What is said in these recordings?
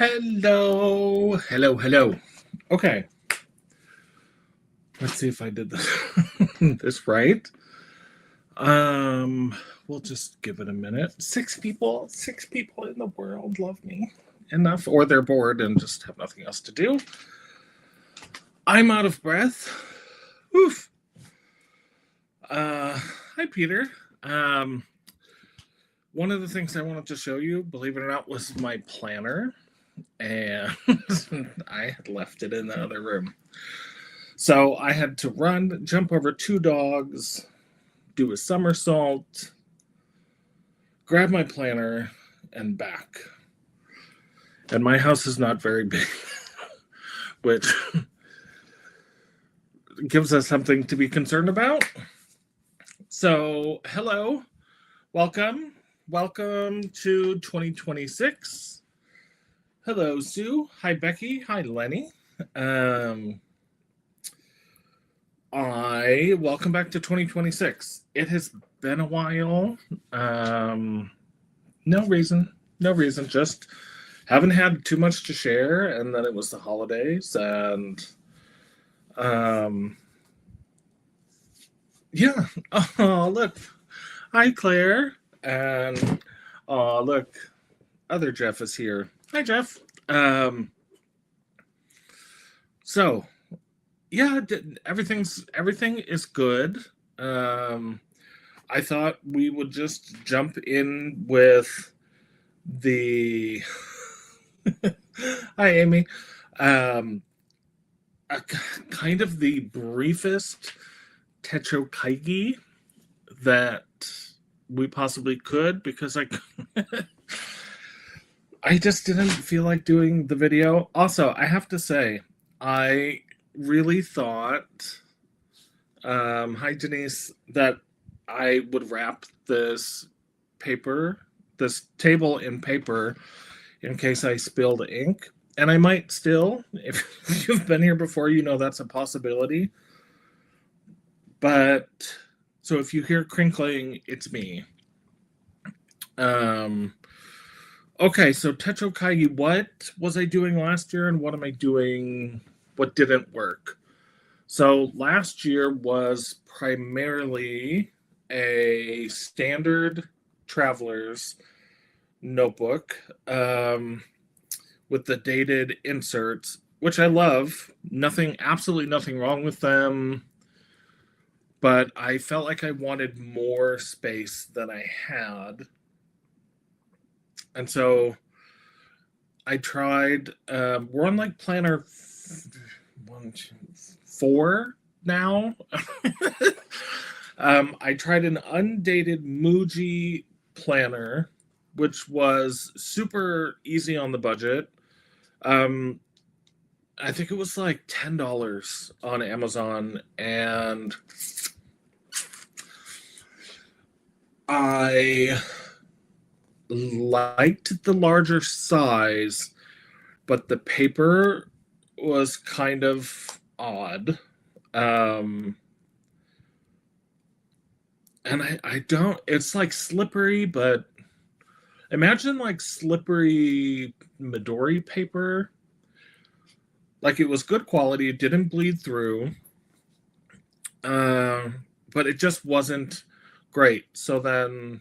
Hello, hello, hello. Okay, let's see if I did this this right. Um, we'll just give it a minute. Six people in the world love me enough, or they're bored and just have nothing else to do. I'm out of breath. Oof. Hi, Peter. Um, One of the things I wanted to show you, believe it or not, was my planner, and I had left it in the other room. So I had to run, jump over two dogs, do a somersault, grab my planner, and back. And my house is not very big, which gives us something to be concerned about. So, hello, welcome. Welcome to 2026. Hello, Sue. Hi, Becky. Hi, Lenny. Welcome back to 2026. It has been a while. No reason. Just haven't had too much to share, and then it was the holidays, and yeah. Oh, look. Hi, Claire. And oh, look, other Jeff is here. Hi, Jeff. So yeah, everything is good. I thought we would just jump in with the hi, Amy. Um, Kind of the briefest Techo Kaigi that we possibly could, because I just didn't feel like doing the video. Also, I have to say, I really thought, hi Denise, that I would wrap this table in paper, in case I spilled ink. And I might still. If you've been here before, you know that's a possibility. But, so if you hear crinkling, it's me. Okay, so Techo Kaigi, what was I doing last year and what am I doing? What didn't work? So last year was primarily a standard traveler's notebook, with the dated inserts, which I love. Absolutely nothing wrong with them. But I felt like I wanted more space than I had. And so I tried, we're on like planner 4 now. I tried an undated Muji planner, which was super easy on the budget. I think it was like $10 on Amazon, and I liked the larger size, but the paper was kind of odd. And I don't, it's like slippery, but imagine like slippery Midori paper. Like, it was good quality, it didn't bleed through, but it just wasn't great. So then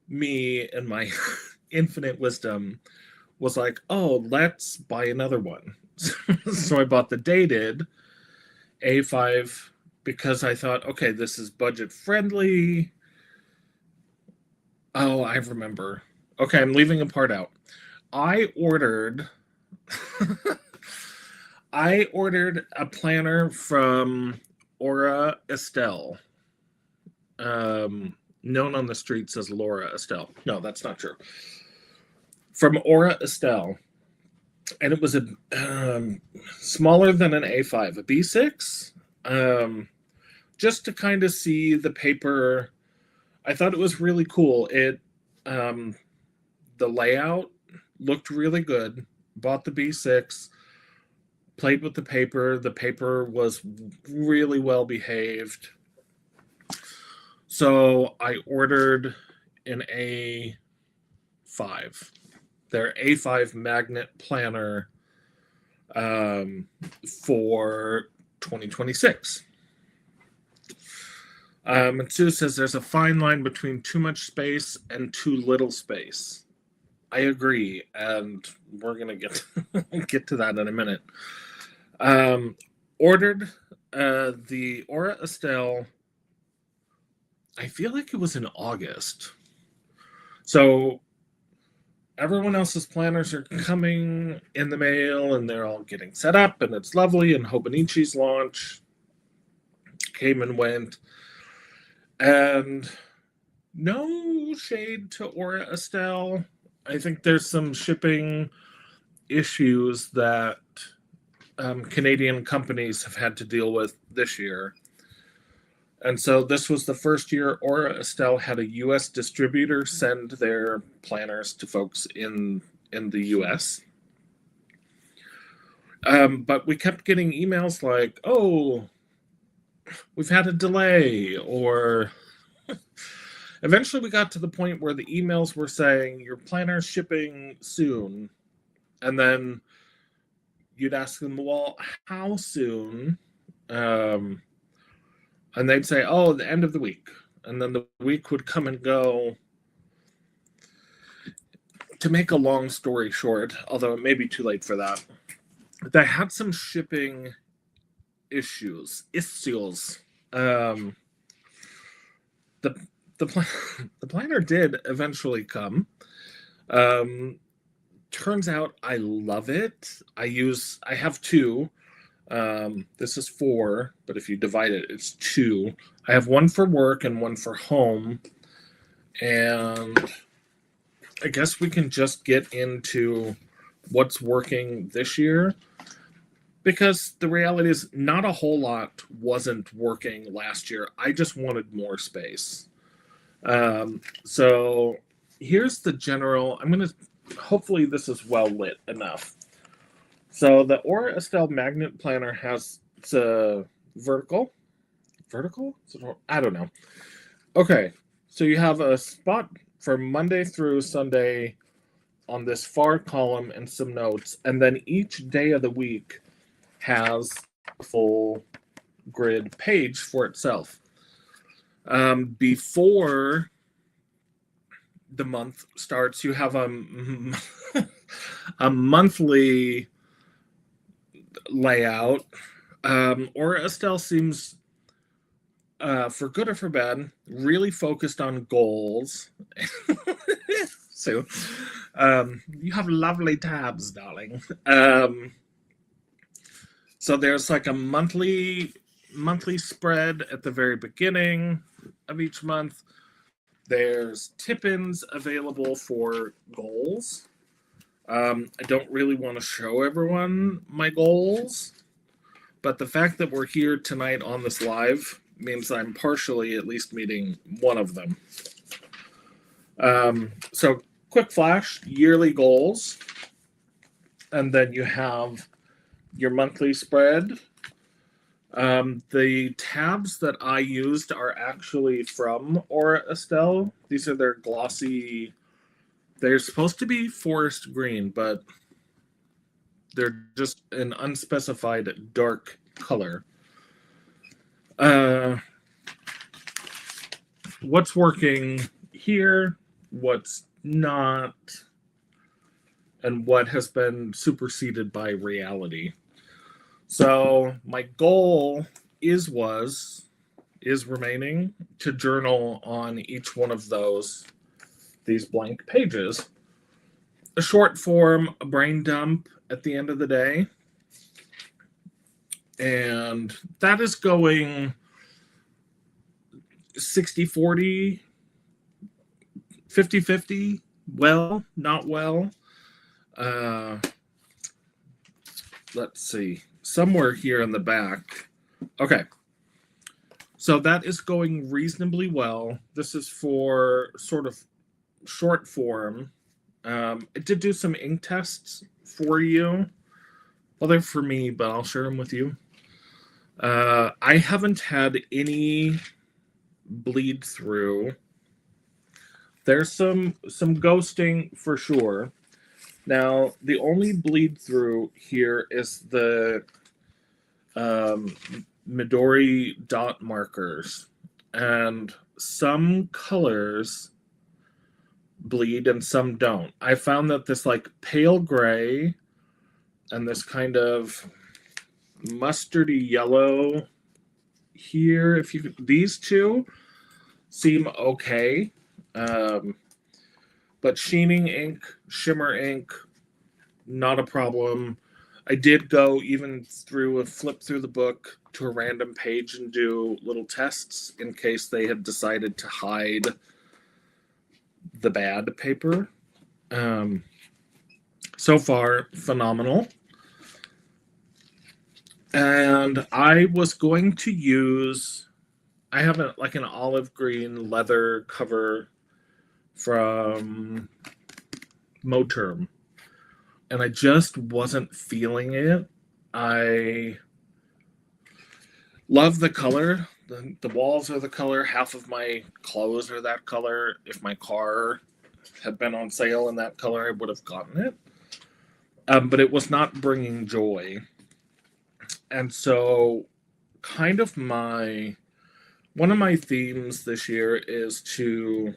me and my infinite wisdom was like, oh, let's buy another one. So I bought the dated A5 because I thought, okay, this is budget friendly. Oh, I remember. Okay, I'm leaving a part out. I ordered I ordered a planner from Aura Estelle, known on the streets as Laura Estelle. No, that's not true. From Aura Estelle, and it was a smaller than an A5, a B6, just to kind of see the paper. I thought it was really cool. The layout looked really good. Bought the B6, played with the paper. The paper was really well behaved. So I ordered an A5. their A5 magnet planner for 2026. And Sue says there's a fine line between too much space and too little space. I agree, and we're gonna get to that in a minute. Ordered the Aura Estelle. I feel like it was in August. So everyone else's planners are coming in the mail, and they're all getting set up, and it's lovely. And Hobonichi's launch came and went. And no shade to Aura Estelle. I think there's some shipping issues that Canadian companies have had to deal with this year. And so this was the first year Aura Estelle had a U.S. distributor send their planners to folks in the U.S. But we kept getting emails like, oh, we've had a delay, or eventually we got to the point where the emails were saying your planner's shipping soon. And then you'd ask them, well, how soon? And they'd say, oh, the end of the week. And then the week would come and go. To make a long story short, although it may be too late for that, they had some shipping issues. The planner did eventually come. Turns out I love it. I have two. This is 4, but if you divide it, it's 2. I have one for work and one for home. And I guess we can just get into what's working this year, because the reality is not a whole lot wasn't working last year. I just wanted more space. So here's the general. Hopefully this is well lit enough. So the Aura Estelle Magnet Planner has, it's a vertical? I don't know. Okay, so you have a spot for Monday through Sunday on this far column and some notes, and then each day of the week has a full grid page for itself. Before the month starts, you have a monthly layout. Aura Estelle seems, for good or for bad, really focused on goals. So you have lovely tabs, darling. So there's like a monthly spread at the very beginning of each month. There's tip-ins available for goals. I don't really want to show everyone my goals, but the fact that we're here tonight on this live means I'm partially at least meeting one of them. So quick flash, yearly goals, and then you have your monthly spread. The tabs that I used are actually from Aura Estelle. These are their glossy, they're supposed to be forest green, but they're just an unspecified dark color. What's working here, what's not, and what has been superseded by reality. So my goal is remaining to journal on each one of these blank pages. A short form, a brain dump at the end of the day. And that is going 60-40, 50-50, well, not well. Let's see. Somewhere here in the back. Okay. So that is going reasonably well. This is for sort of short form. I did do some ink tests for you. Well, they're for me, but I'll share them with you. I haven't had any bleed through. There's some ghosting for sure. Now, the only bleed through here is the um, Midori dot markers, and some colors bleed and some don't. I found that this like pale gray and this kind of mustardy yellow here, if you these two seem okay. Um, but sheening ink, shimmer ink, not a problem. I did go even through a flip through the book to a random page and do little tests in case they had decided to hide the bad paper. So far, phenomenal. And I was going to use, I have like an olive green leather cover from Moterm, and I just wasn't feeling it. I love the color. The walls are the color. Half of my clothes are that color. If my car had been on sale in that color, I would have gotten it. But it was not bringing joy. And so, kind of one of my themes this year is to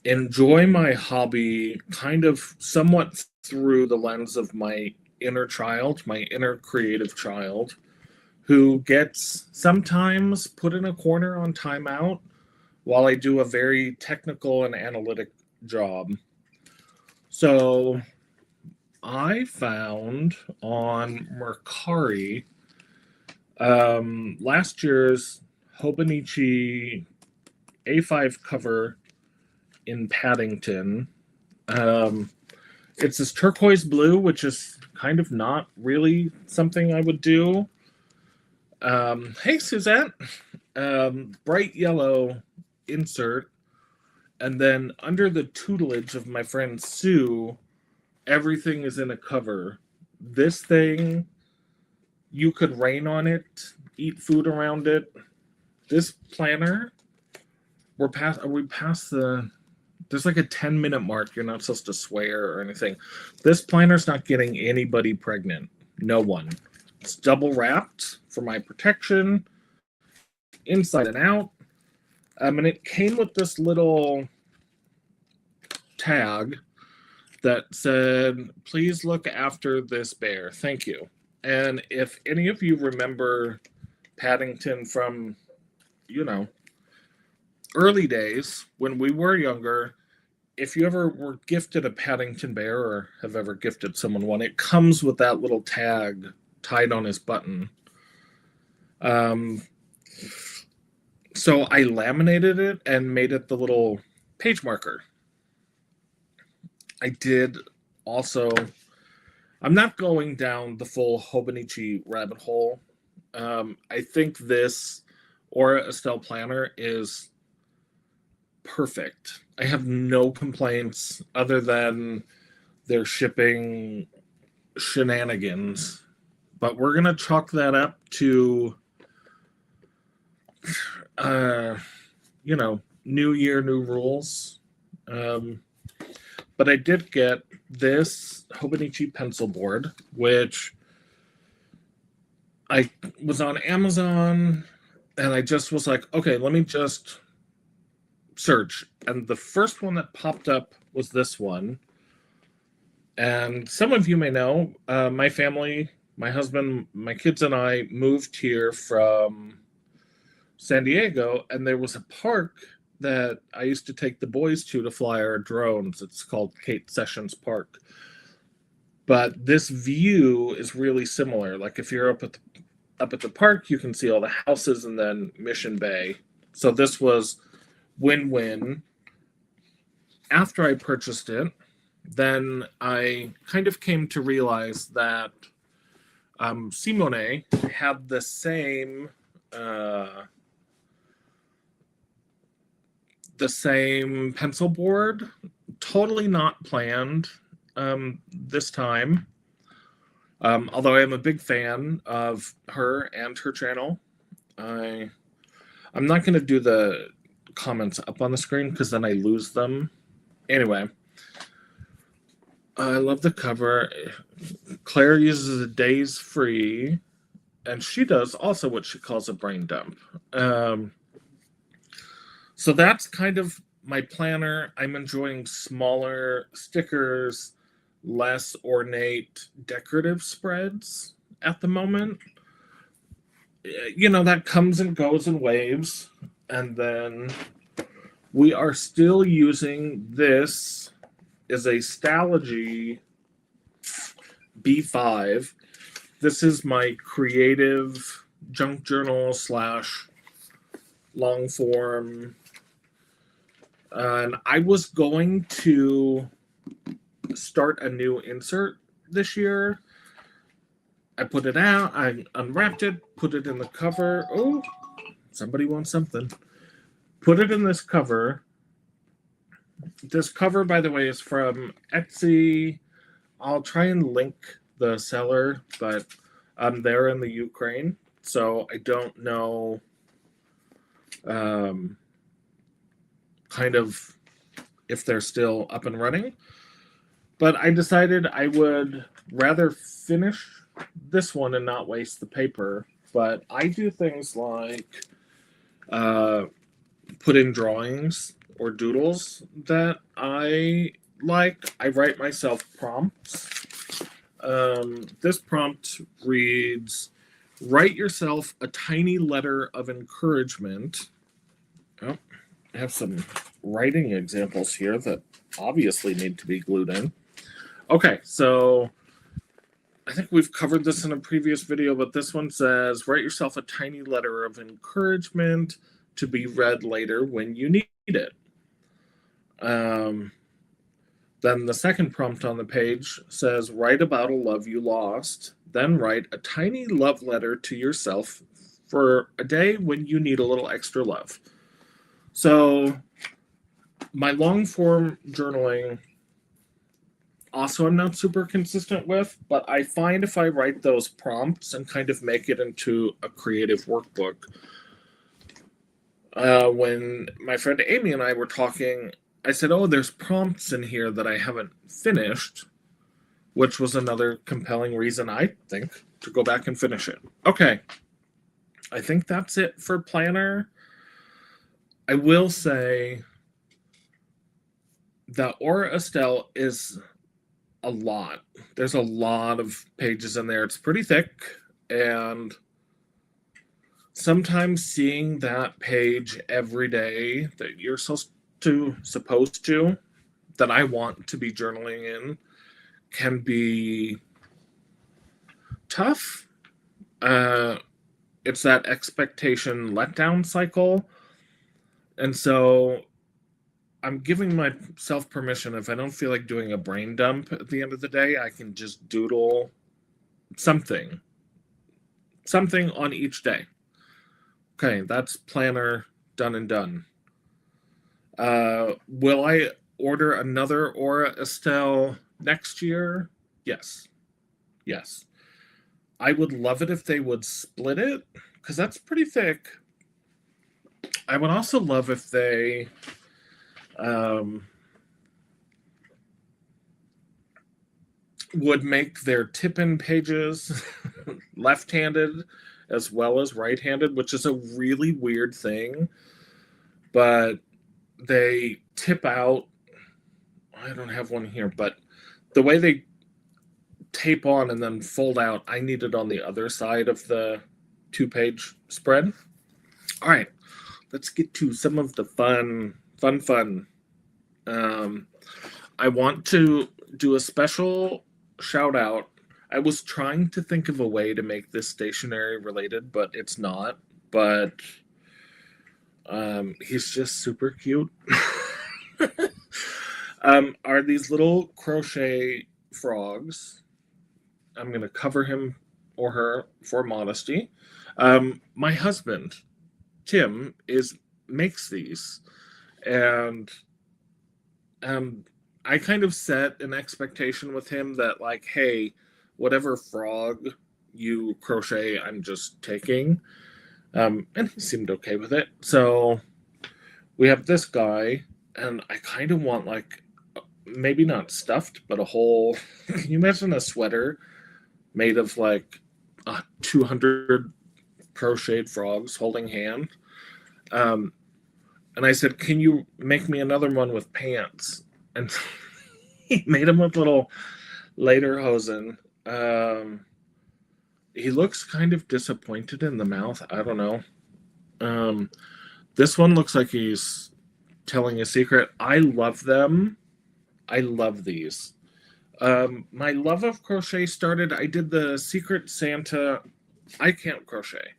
enjoy my hobby kind of somewhat through the lens of my inner child, my inner creative child, who gets sometimes put in a corner on timeout while I do a very technical and analytic job. So I found on Mercari last year's Hobonichi A5 cover in Paddington. It's this turquoise blue, which is kind of not really something I would do. Hey, Suzette. Bright yellow insert. And then under the tutelage of my friend Sue, everything is in a cover. This thing, you could rain on it, eat food around it. This planner, we past the, there's like a 10-minute mark. You're not supposed to swear or anything. This planner's not getting anybody pregnant. No one. It's double wrapped for my protection, inside and out. And it came with this little tag that said, please look after this bear. Thank you. And if any of you remember Paddington from, early days when we were younger, if you ever were gifted a Paddington bear or have ever gifted someone one, it comes with that little tag tied on his button. So I laminated it and made it the little page marker. I did also, I'm not going down the full Hobonichi rabbit hole. I think this Aura Estelle planner is perfect. I have no complaints other than their shipping shenanigans. But we're going to chalk that up to, new year, new rules. But I did get this Hobonichi pencil board, which I was on Amazon, and I just was like, okay, let me just search. And the first one that popped up was this one. And some of you may know, my family, my husband, my kids, and I moved here from San Diego, and there was a park that I used to take the boys to fly our drones. It's called Kate Sessions Park. But this view is really similar. Like if you're up at the park, you can see all the houses and then Mission Bay. So this was win-win. After I purchased it, then I kind of came to realize that Simone had the same pencil board, totally not planned this time. Although I am a big fan of her and her channel. I'm not going to do the comments up on the screen because then I lose them. Anyway, I love the cover. Claire uses a days free, and she does also what she calls a brain dump. Um, so that's kind of my planner. I'm enjoying smaller stickers, less ornate decorative spreads at the moment. That comes and goes in waves. And then we are still using this as a Stalogy B5. This is my creative junk journal slash long form. And I was going to start a new insert this year. I put it out, I unwrapped it, put it in the cover. Oh, somebody wants something. Put it in this cover. This cover, by the way, is from Etsy. I'll try and link the seller, but they're in the Ukraine, so I don't know kind of if they're still up and running. But I decided I would rather finish this one and not waste the paper. But I do things like put in drawings or doodles that I like. I write myself prompts. This prompt reads, write yourself a tiny letter of encouragement. Oh, I have some writing examples here that obviously need to be glued in. Okay, so I think we've covered this in a previous video, but this one says, write yourself a tiny letter of encouragement to be read later when you need it. Then the second prompt on the page says, write about a love you lost. Then write a tiny love letter to yourself for a day when you need a little extra love. So my long form journaling, also I'm not super consistent with, but I find if I write those prompts and kind of make it into a creative workbook, when my friend Amy and I were talking, I said, oh, there's prompts in here that I haven't finished, which was another compelling reason, I think, to go back and finish it. Okay. I think that's it for planner. I will say the Aura Estelle is a lot. There's a lot of pages in there. It's pretty thick, and sometimes seeing that page every day that you're supposed to, that I want to be journaling in, can be tough. It's that expectation letdown cycle. And so I'm giving myself permission. If I don't feel like doing a brain dump at the end of the day, I can just doodle something on each day. Okay, that's planner done and done. Will I order another Aura Estelle next year? Yes. I would love it if they would split it, because that's pretty thick. I would also love if they would make their tip-in pages left-handed as well as right-handed, which is a really weird thing. But they tip out. I don't have one here, but the way they tape on and then fold out, I need it on the other side of the 2-page spread. All right, let's get to some of the fun. I want to do a special shout out. I was trying to think of a way to make this stationery related, but it's not. But he's just super cute. Are these little crochet frogs. I'm going to cover him or her for modesty. My husband, Tim, makes these. And I kind of set an expectation with him that, like, hey, whatever frog you crochet, I'm just taking. And he seemed okay with it. So we have this guy, and I kind of want, like, maybe not stuffed, but a whole. Can you imagine a sweater made of like 200 crocheted frogs holding hand? Um, and I said, "Can you make me another one with pants?" And he made them with little lederhosen. He looks kind of disappointed in the mouth. I don't know. This one looks like he's telling a secret. I love them. I love these. My love of crochet started. I did the Secret Santa. I can't crochet,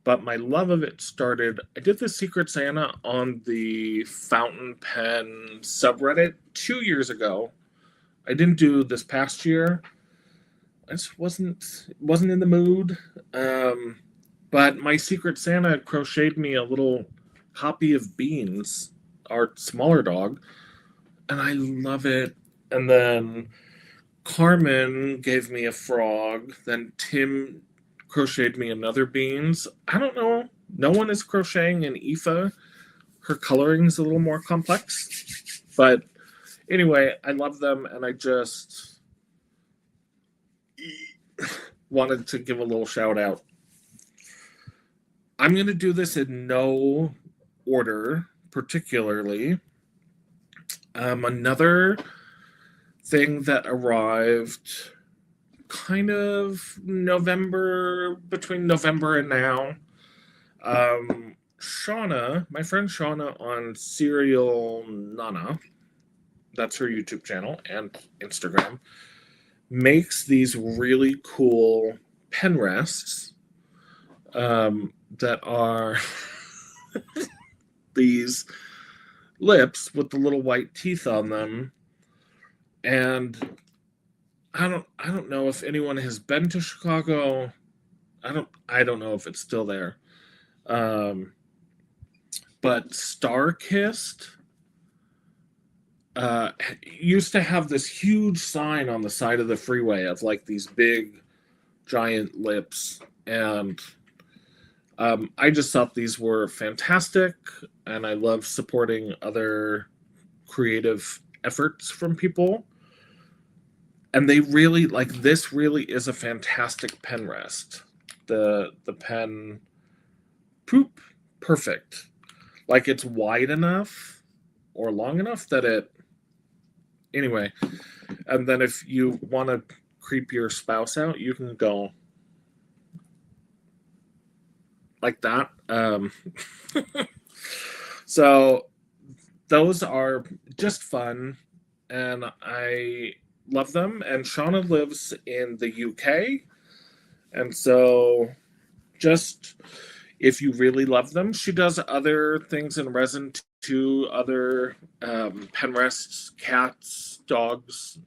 but my love of it started. I did the Secret Santa on the fountain pen subreddit 2 years ago. I didn't do this past year. I just wasn't in the mood. But my Secret Santa crocheted me a little copy of Beans, our smaller dog, and I love it. And then Carmen gave me a frog. Then Tim crocheted me another Beans. I don't know. No one is crocheting in Aoife. Her coloring is a little more complex. But anyway, I love them, and I just wanted to give a little shout out. I'm going to do this in no order, particularly. Another thing that arrived kind of November, between November and now. Shauna, my friend Shauna on Serial Nana, that's her YouTube channel and Instagram, makes these really cool pen rests that are these lips with the little white teeth on them. And I don't know if anyone has been to Chicago. I don't know if it's still there. But Starkist used to have this huge sign on the side of the freeway of like these big giant lips, and I just thought these were fantastic, and I love supporting other creative efforts from people. And they really, like, this really is a fantastic pen rest. The pen poop perfect. Like, it's wide enough or long enough that it, anyway. And then if you want to creep your spouse out, you can go like that. So those are just fun, and I love them. And Shauna lives in the UK, and so just if you really love them, she does other things in resin too, other pen rests, cats, dogs,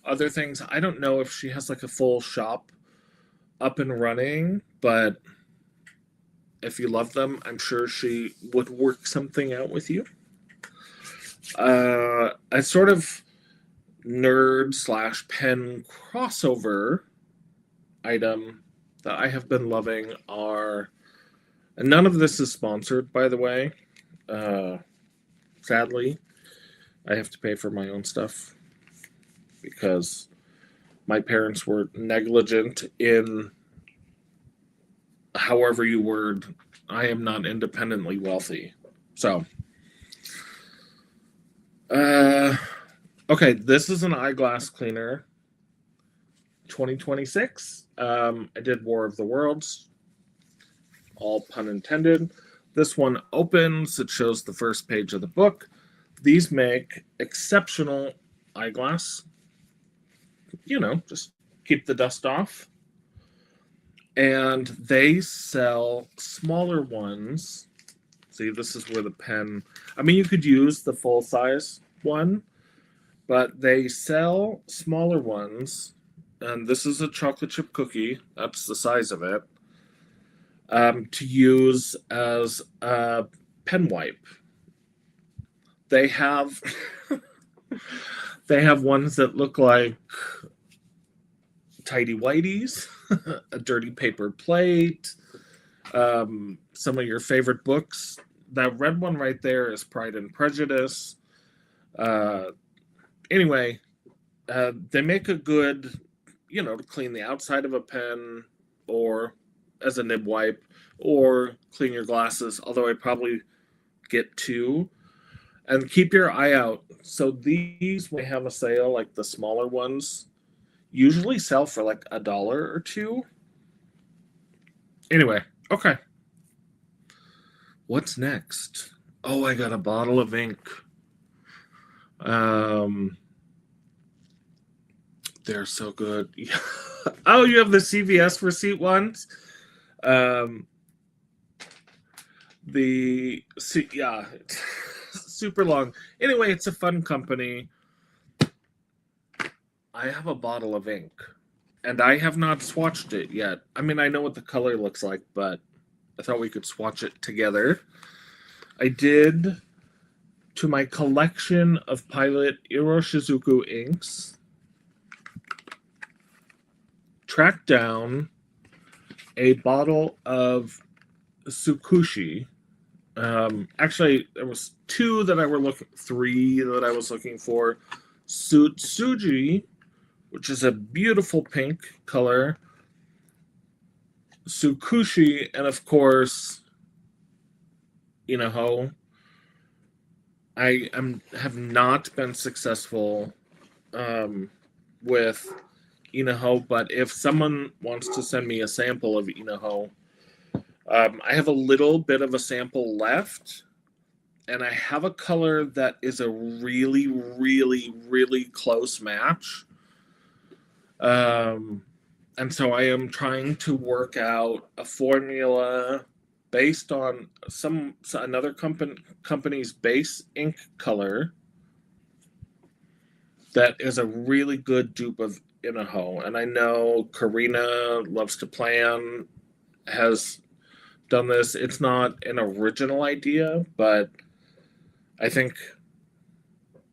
other things. I don't know if she has like a full shop up and running, but if you love them, I'm sure she would work something out with you. A sort of nerd / pen crossover item that I have been loving are, and none of this is sponsored, by the way. Sadly, I have to pay for my own stuff because my parents were negligent in, however you word, I am not independently wealthy. So, okay, this is an eyeglass cleaner, 2026. I did War of the Worlds, all pun intended. This one opens, it shows the first page of the book. These make exceptional eyeglass. You know, just keep the dust off. And they sell smaller ones. See, this is where the pen, I mean, you could use the full size one, but they sell smaller ones. And this is a chocolate chip cookie. That's the size of it. To use as a pen wipe. They have they have ones that look like tidy whities, a dirty paper plate, some of your favorite books. That red one right there is Pride and Prejudice. Uh, anyway, they make a good, to clean the outside of a pen or as a nib wipe or clean your glasses, although I probably get two. And keep your eye out. So these, when they have a sale, like the smaller ones, usually sell for like $1 or $2. Anyway, okay. What's next? Oh, I got a bottle of ink. They're so good. Oh, you have the CVS receipt ones. Yeah, super long. Anyway, it's a fun company. I have a bottle of ink, and I have not swatched it yet. I mean, I know what the color looks like, but I thought we could swatch it together. I did, to my collection of Pilot Iroshizuku inks, track down a bottle of Tsukushi. Actually, there was three that I was looking for. Sutsuji, which is a beautiful pink color. Tsukushi, and of course, Inaho. I have not been successful with Inaho, but if someone wants to send me a sample of Inaho, I have a little bit of a sample left, and I have a color that is a really, really, really close match. And so I am trying to work out a formula based on another company's base ink color that is a really good dupe of Inaho. And I know Karina Loves to Plan has done this. It's not an original idea, but I think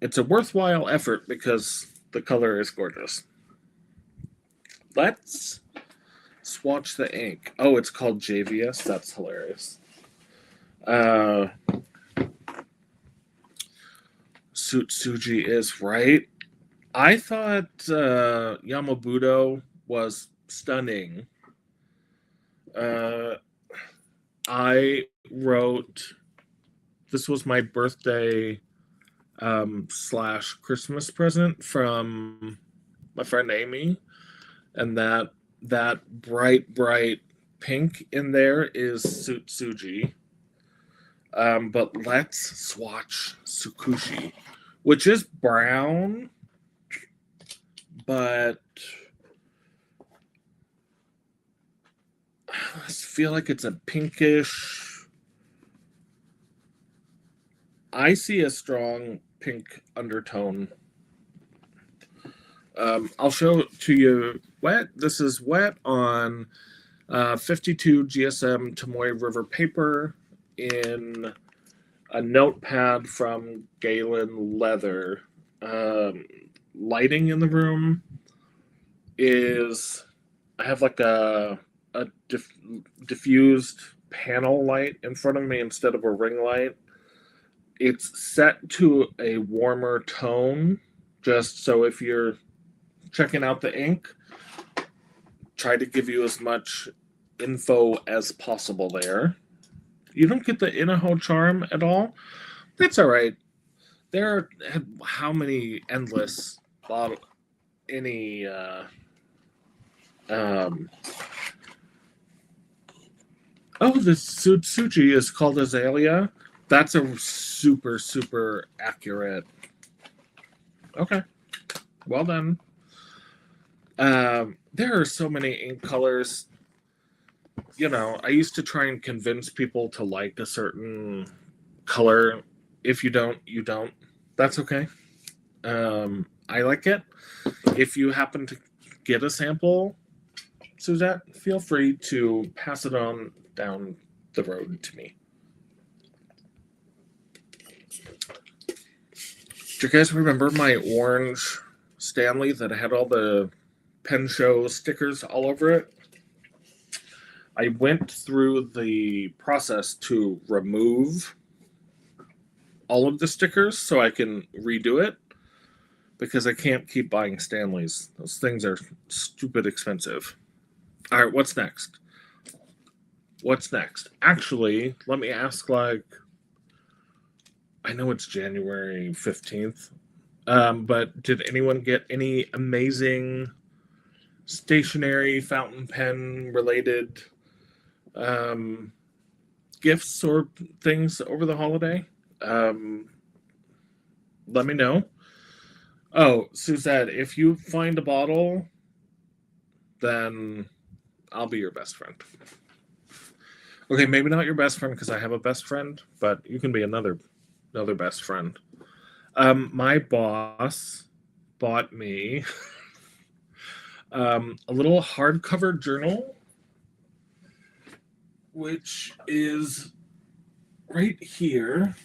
it's a worthwhile effort because the color is gorgeous. Let's swatch the ink. Oh, it's called JVS. That's hilarious. Sutsuji is right. I thought Yamabudo was stunning. I wrote, this was my birthday / Christmas present from my friend Amy, and that bright pink in there is Sutsuji. But let's swatch Tsukushi, which is brown, but I feel like it's a pinkish. I see a strong pink undertone. I'll show it to you wet. This is wet on 52 GSM Tomoe River paper in a notepad from Galen Leather. Lighting in the room is, I have like a diffused panel light in front of me instead of a ring light. It's set to a warmer tone, just so if you're checking out the ink, try to give you as much info as possible there. You don't get the Inaho charm at all. That's all right. There are how many endless bottle any oh, the Sutsuji is called Azalea. That's a super accurate. Okay, well done. There are so many ink colors. I used to try and convince people to like a certain color. If you don't, you don't. That's okay. I like it. If you happen to get a sample, Suzette, feel free to pass it on down the road to me. Do you guys remember my orange Stanley that had all the pen show stickers all over it? I went through the process to remove all of the stickers so I can redo it because I can't keep buying Stanleys. Those things are stupid expensive. All right, what's next? What's next? Actually, let me ask, like, I know it's January 15th, but did anyone get any amazing stationery, fountain pen related gifts or things over the holiday? Let me know. Oh, Suzette, if you find a bottle, then I'll be your best friend. Okay, maybe not your best friend because I have a best friend, but you can be another best friend. My boss bought me a little hardcover journal, which is right here,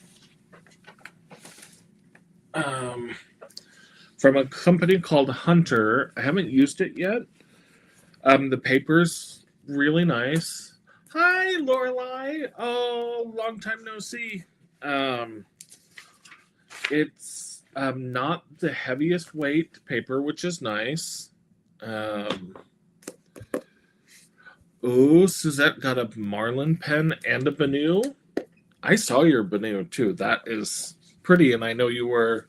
from a company called Hunter. I haven't used it yet. The paper's really nice. Hi, Lorelai. Oh, long time no see. It's not the heaviest weight paper, which is nice. Oh, Suzette got a Marlin pen and a Benu. I saw your Benu too. That is pretty, and I know you were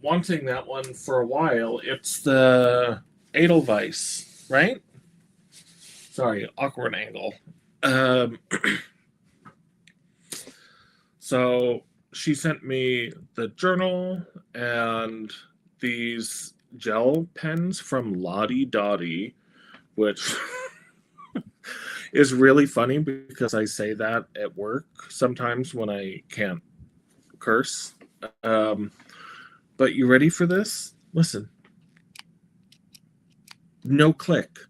wanting that one for a while. It's the Edelweiss, right? Sorry, awkward angle. So she sent me the journal and these gel pens from Lottie Dottie, which is really funny because I say that at work sometimes when I can't curse. But you ready for this? Listen. No click.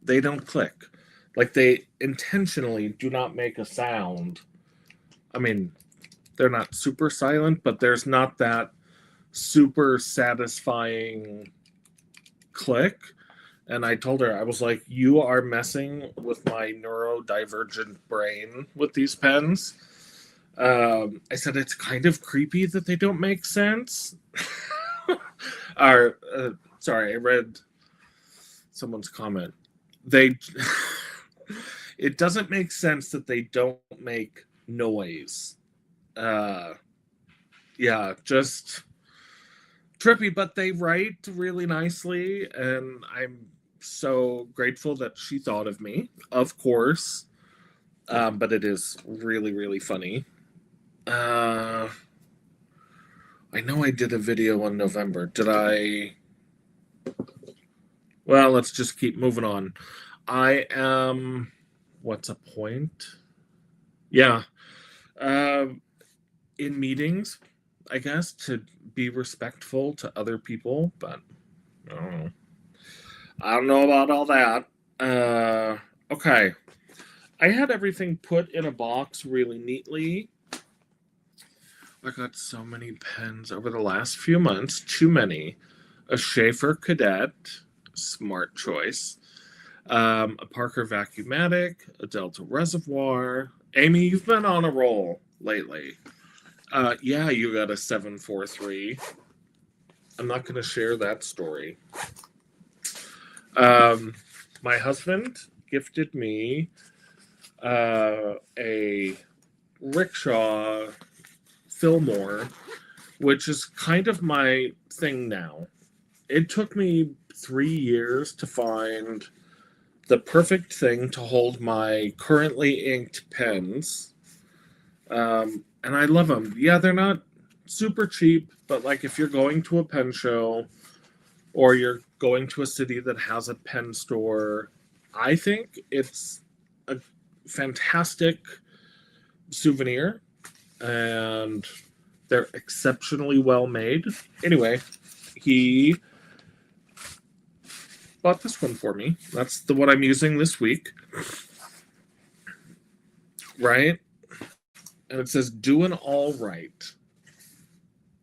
They don't click. Like, they intentionally do not make a sound. I mean, they're not super silent, but there's not that super satisfying click. And I told her, I was like, you are messing with my neurodivergent brain with these pens. I said, it's kind of creepy that they don't make sense. Sorry, I read someone's comment. It doesn't make sense that they don't make noise. Yeah, just trippy, but they write really nicely, and I'm so grateful that she thought of me, of course. But it is really, really funny. I know I did a video on November. Did I? Well, let's just keep moving on. I am. What's a point? Yeah. In meetings, I guess, to be respectful to other people, but I don't know about all that. Okay. I had everything put in a box really neatly. I got so many pens over the last few months, too many. A Schaefer Cadet, smart choice. A Parker Vacuumatic, a Delta Reservoir. Amy, you've been on a roll lately. Yeah, you got a 743. I'm not going to share that story. My husband gifted me a rickshaw Fillmore, which is kind of my thing now. It took me 3 years to find the perfect thing to hold my currently inked pens. And I love them. Yeah, they're not super cheap, but like if you're going to a pen show or you're going to a city that has a pen store, I think it's a fantastic souvenir, and they're exceptionally well made. Anyway, he bought this one for me. That's the one I'm using this week. Right? And it says doing all right.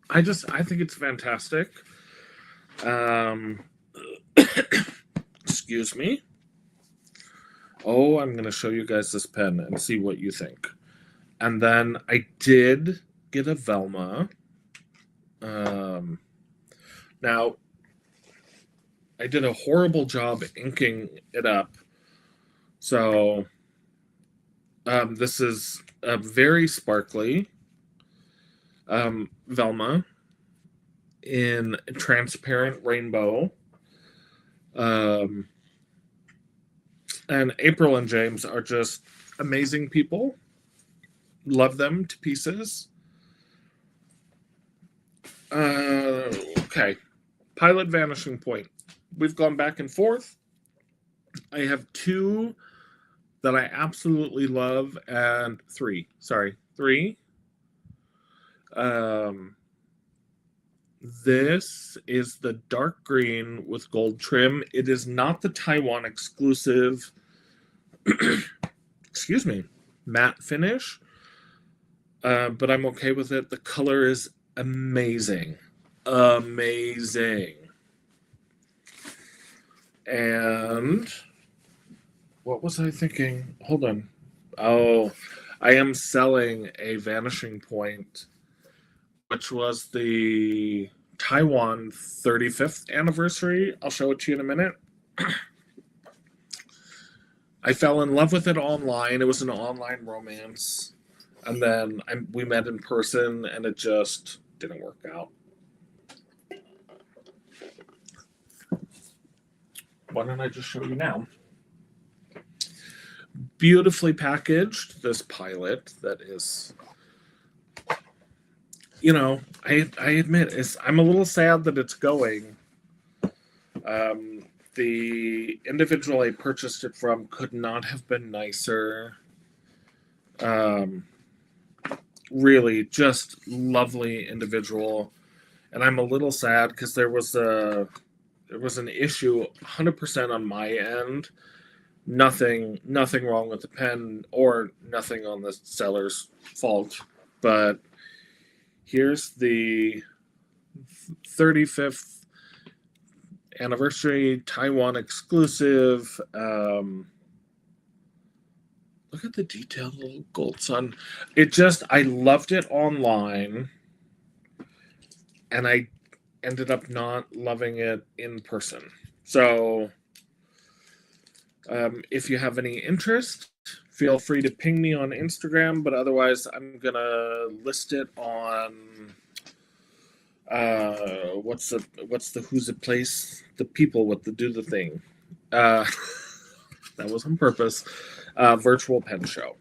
I think it's fantastic. Excuse me. Oh, I'm going to show you guys this pen and see what you think. And then I did get a Velma. Now, I did a horrible job inking it up. So, this is a very sparkly Velma in transparent rainbow. And April and James are just amazing people. Love them to pieces. Okay. Pilot Vanishing Point. We've gone back and forth. I have two that I absolutely love, and three. This is the dark green with gold trim. It is not the Taiwan exclusive, excuse me, matte finish, but I'm okay with it. The color is amazing. Amazing. And what was I thinking? Hold on. Oh, I am selling a Vanishing Point, which was the Taiwan 35th anniversary. I'll show it to you in a minute. I fell in love with it online. It was an online romance. And then we met in person, and it just didn't work out. Why don't I just show you now? Beautifully packaged, this pilot that is, I admit, I'm a little sad that it's going. The individual I purchased it from could not have been nicer. Really just lovely individual. And I'm a little sad because there was an issue 100% on my end. Nothing wrong with the pen or nothing on the seller's fault. But here's the 35th anniversary Taiwan exclusive. Look at the detailed little gold sun. I loved it online, and I ended up not loving it in person. So if you have any interest, feel free to ping me on Instagram, but otherwise I'm going to list it on what's the who's it place? The people with the do the thing. That was on purpose. Virtual pen show.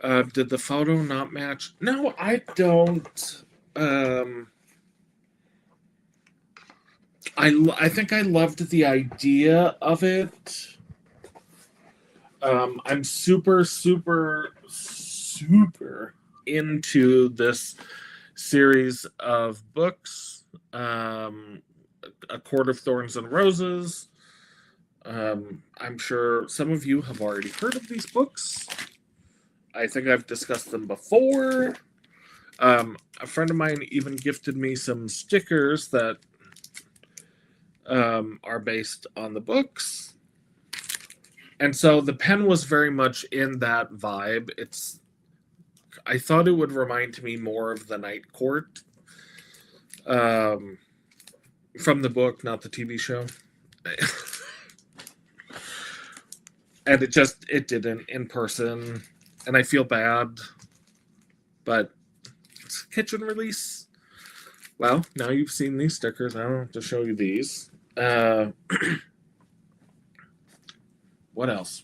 Did the photo not match? No, I don't. I think I loved the idea of it. I'm super, super, super into this series of books. A Court of Thorns and Roses. I'm sure some of you have already heard of these books. I think I've discussed them before. A friend of mine even gifted me some stickers that are based on the books. And so the pen was very much in that vibe. I thought it would remind me more of The Night Court from the book, not the TV show. And it didn't in person. And I feel bad. But it's a kitchen release. Well, now you've seen these stickers. I don't have to show you these. What else?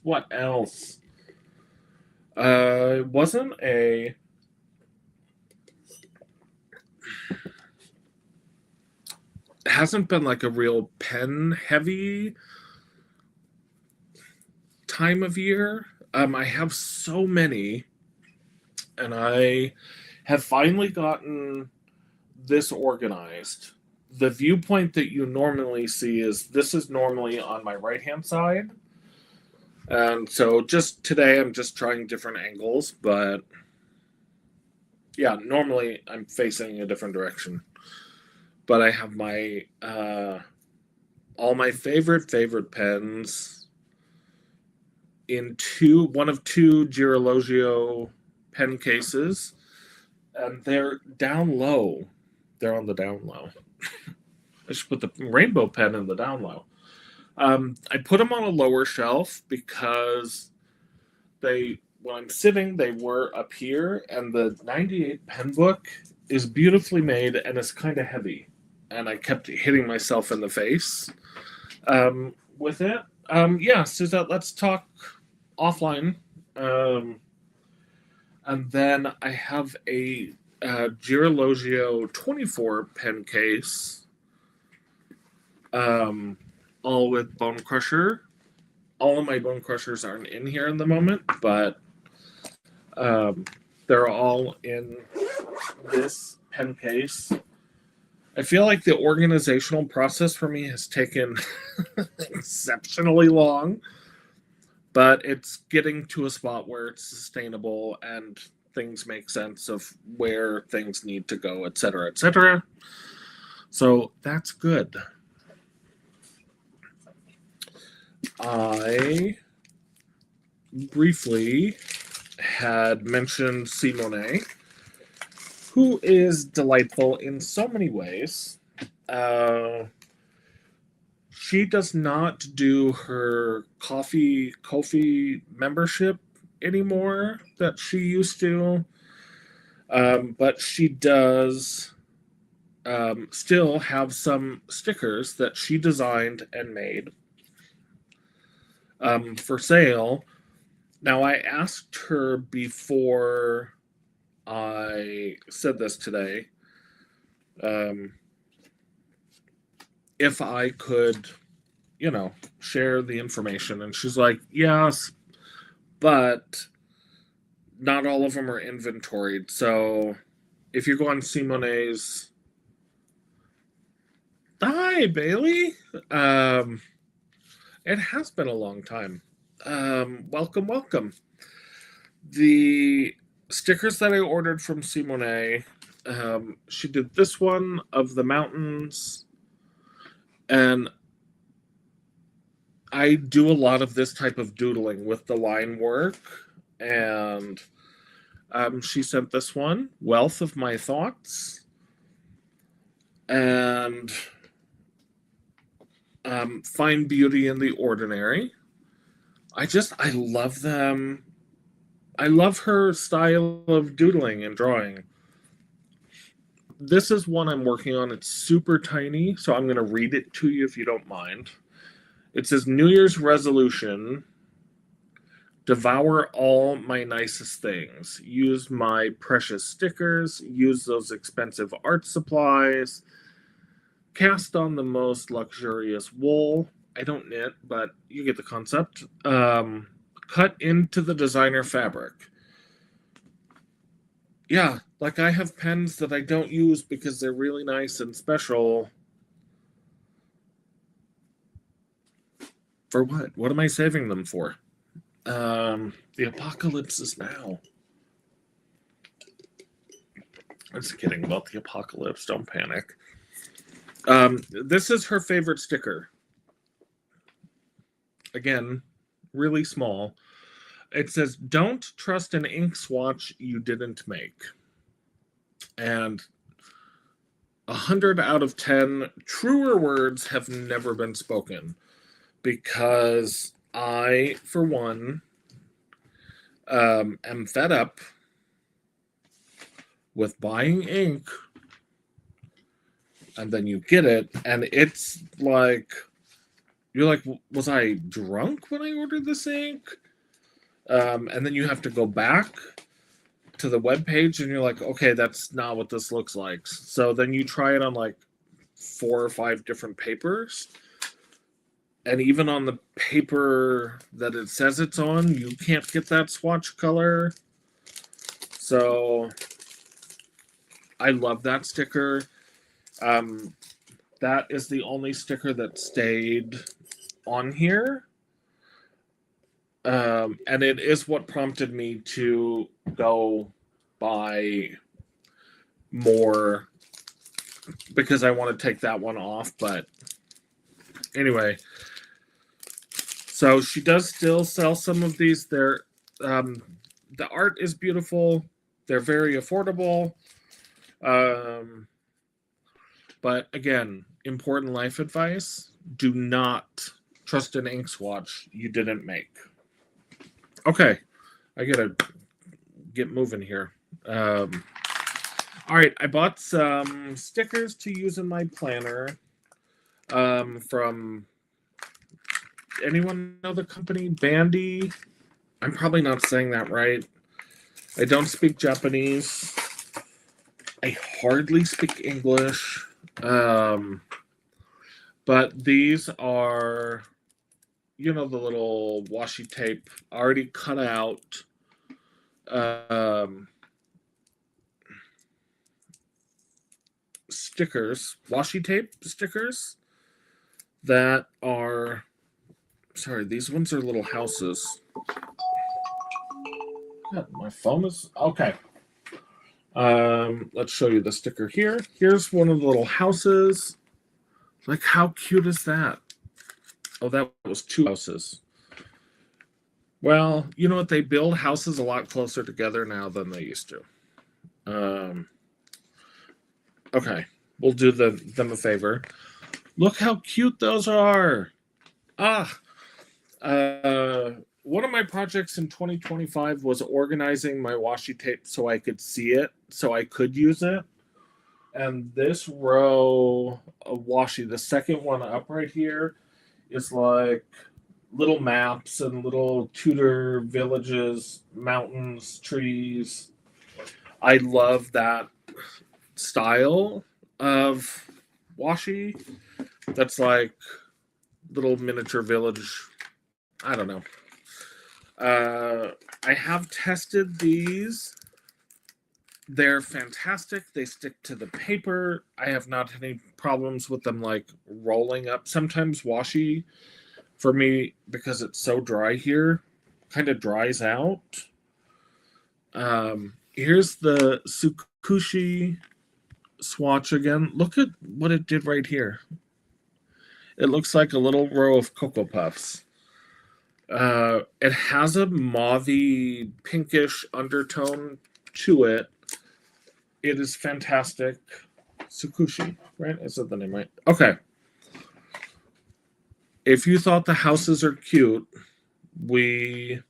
It wasn't it hasn't been like a real pen heavy time of year. I have so many, and I have finally gotten this organized. The viewpoint that you normally see this is normally on my right-hand side. And so just today I'm just trying different angles, but yeah, normally I'm facing a different direction. But I have my all my favorite pens in one of two Girologio pen cases. and they're down low. They're on the down low. I should put the rainbow pen in the down low. I put them on a lower shelf because when I'm sitting, they were up here, and the 98 pen book is beautifully made and it's kind of heavy. And I kept hitting myself in the face with it. Yeah, Suzette, let's talk offline. And then I have a Girologio 24 pen case, all with Bone Crusher. All of my Bone Crushers aren't in here in the moment, but they're all in this pen case. I feel like the organizational process for me has taken exceptionally long, but it's getting to a spot where it's sustainable and things make sense of where things need to go, et cetera, et cetera. So that's good. I briefly had mentioned Simone, who is delightful in so many ways. She does not do her Ko-fi membership anymore that she used to, but she does still have some stickers that she designed and made for sale. Now, I asked her before I said this today if I could, share the information. And she's like, yes, but not all of them are inventoried. So if you go on Simone's... Hi, Bailey. It has been a long time. Welcome. The stickers that I ordered from Simone, she did this one of the mountains, and I do a lot of this type of doodling with the line work, and she sent this one, Wealth of My Thoughts, and Find Beauty in the Ordinary. I love them. I love her style of doodling and drawing. This is one I'm working on. It's super tiny, so I'm going to read it to you if you don't mind. It says, New Year's resolution, devour all my nicest things. Use my precious stickers. Use those expensive art supplies. Cast on the most luxurious wool. I don't knit, but you get the concept. Cut into the designer fabric. Yeah, like I have pens that I don't use because they're really nice and special. For what? What am I saving them for? The apocalypse is now. I'm just kidding about the apocalypse. Don't panic. This is her favorite sticker. Again, really small. It says, don't trust an ink swatch you didn't make. And 100 out of 10 truer words have never been spoken. Because I, for one, am fed up with buying ink, and then you get it, and it's like, you're like, was I drunk when I ordered this ink? And then you have to go back to the webpage, and you're like, okay, that's not what this looks like. So then you try it on like 4 or 5 different papers. And even on the paper that it says it's on, you can't get that swatch color. So I love that sticker. That is the only sticker that stayed on here. And it is what prompted me to go buy more because I want to take that one off. But anyway, so she does still sell some of these. The art is beautiful. They're very affordable. Um, but again, important life advice: do not trust an ink swatch you didn't make. Okay, I gotta get moving here. All right, I bought some stickers to use in my planner. From anyone know the company Bandy? I'm probably not saying that right. I don't speak Japanese. I hardly speak English. But these are, the little washi tape already cut out. Stickers, washi tape stickers that are, sorry, these ones are little houses. God, my phone is, okay. Let's show you the sticker here. Here's one of the little houses. Like, how cute is that? Oh, that was 2 houses. Well, you know what? They build houses a lot closer together now than they used to. Okay, we'll do them a favor. Look how cute those are. One of my projects in 2025 was organizing my washi tape so I could see it, so I could use it. And this row of washi, the second one up right here, is like little maps and little Tudor villages, mountains, trees. I love that style of washi. That's like little miniature village. I don't know. I have tested these. They're fantastic. They stick to the paper. I have not had any problems with them like rolling up. Sometimes washi, for me, because it's so dry here, kind of dries out. Here's the Tsukushi swatch again. Look at what it did right here. It looks like a little row of Cocoa Puffs. It has a mauvey, pinkish undertone to it. It is fantastic. Tsukushi, right? I said the name right. Okay. If you thought the houses are cute, we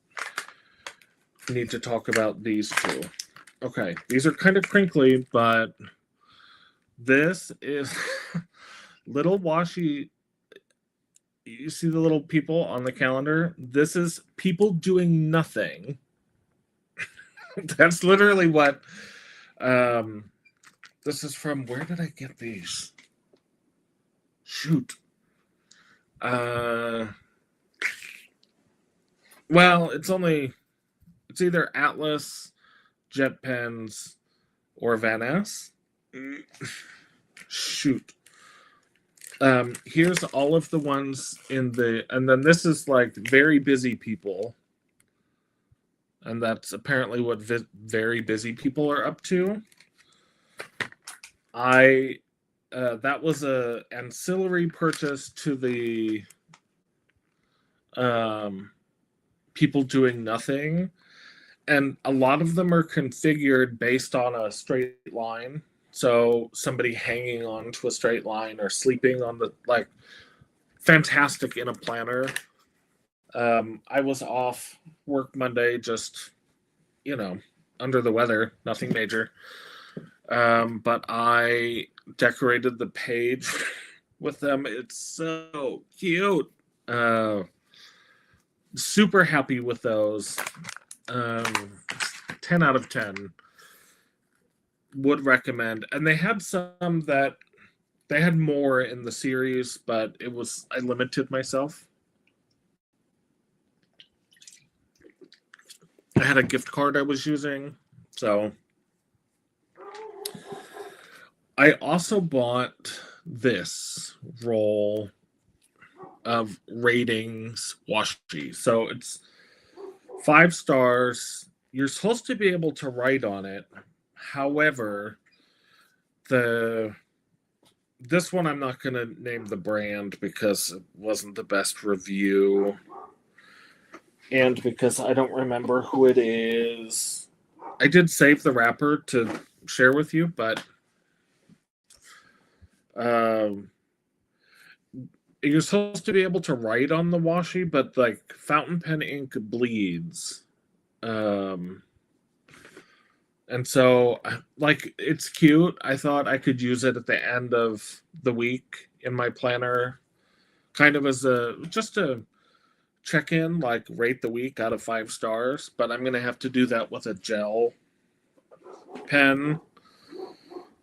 need to talk about these two. Okay, these are kind of crinkly, but this is little washi. You see the little people on the calendar? This is people doing nothing. That's literally what this is from. Where did I get these? Shoot. Well, it's either Atlas, Jet Pens, or Van Ness. Shoot. Here's all of the ones and then this is like very busy people. And that's apparently what very busy people are up to. That was a ancillary purchase to the people doing nothing. And a lot of them are configured based on a straight line. So somebody hanging on to a straight line or sleeping on the, like, fantastic in a planner. I was off work Monday, just, under the weather, nothing major. But I decorated the page with them. It's so cute. Super happy with those. 10 out of 10. Would recommend. And they had some that they had more in the series, but I limited myself. I had a gift card I was using, so I also bought this roll of ratings washi. So it's 5 stars. You're supposed to be able to write on it. However, this one I'm not going to name the brand because it wasn't the best review. And because I don't remember who it is. I did save the wrapper to share with you, but Um, you're supposed to be able to write on the washi, but like fountain pen ink bleeds. Um, and so, like, it's cute. I thought I could use it at the end of the week in my planner, kind of as a just a check in, like rate the week out of 5 stars. But I'm gonna have to do that with a gel pen.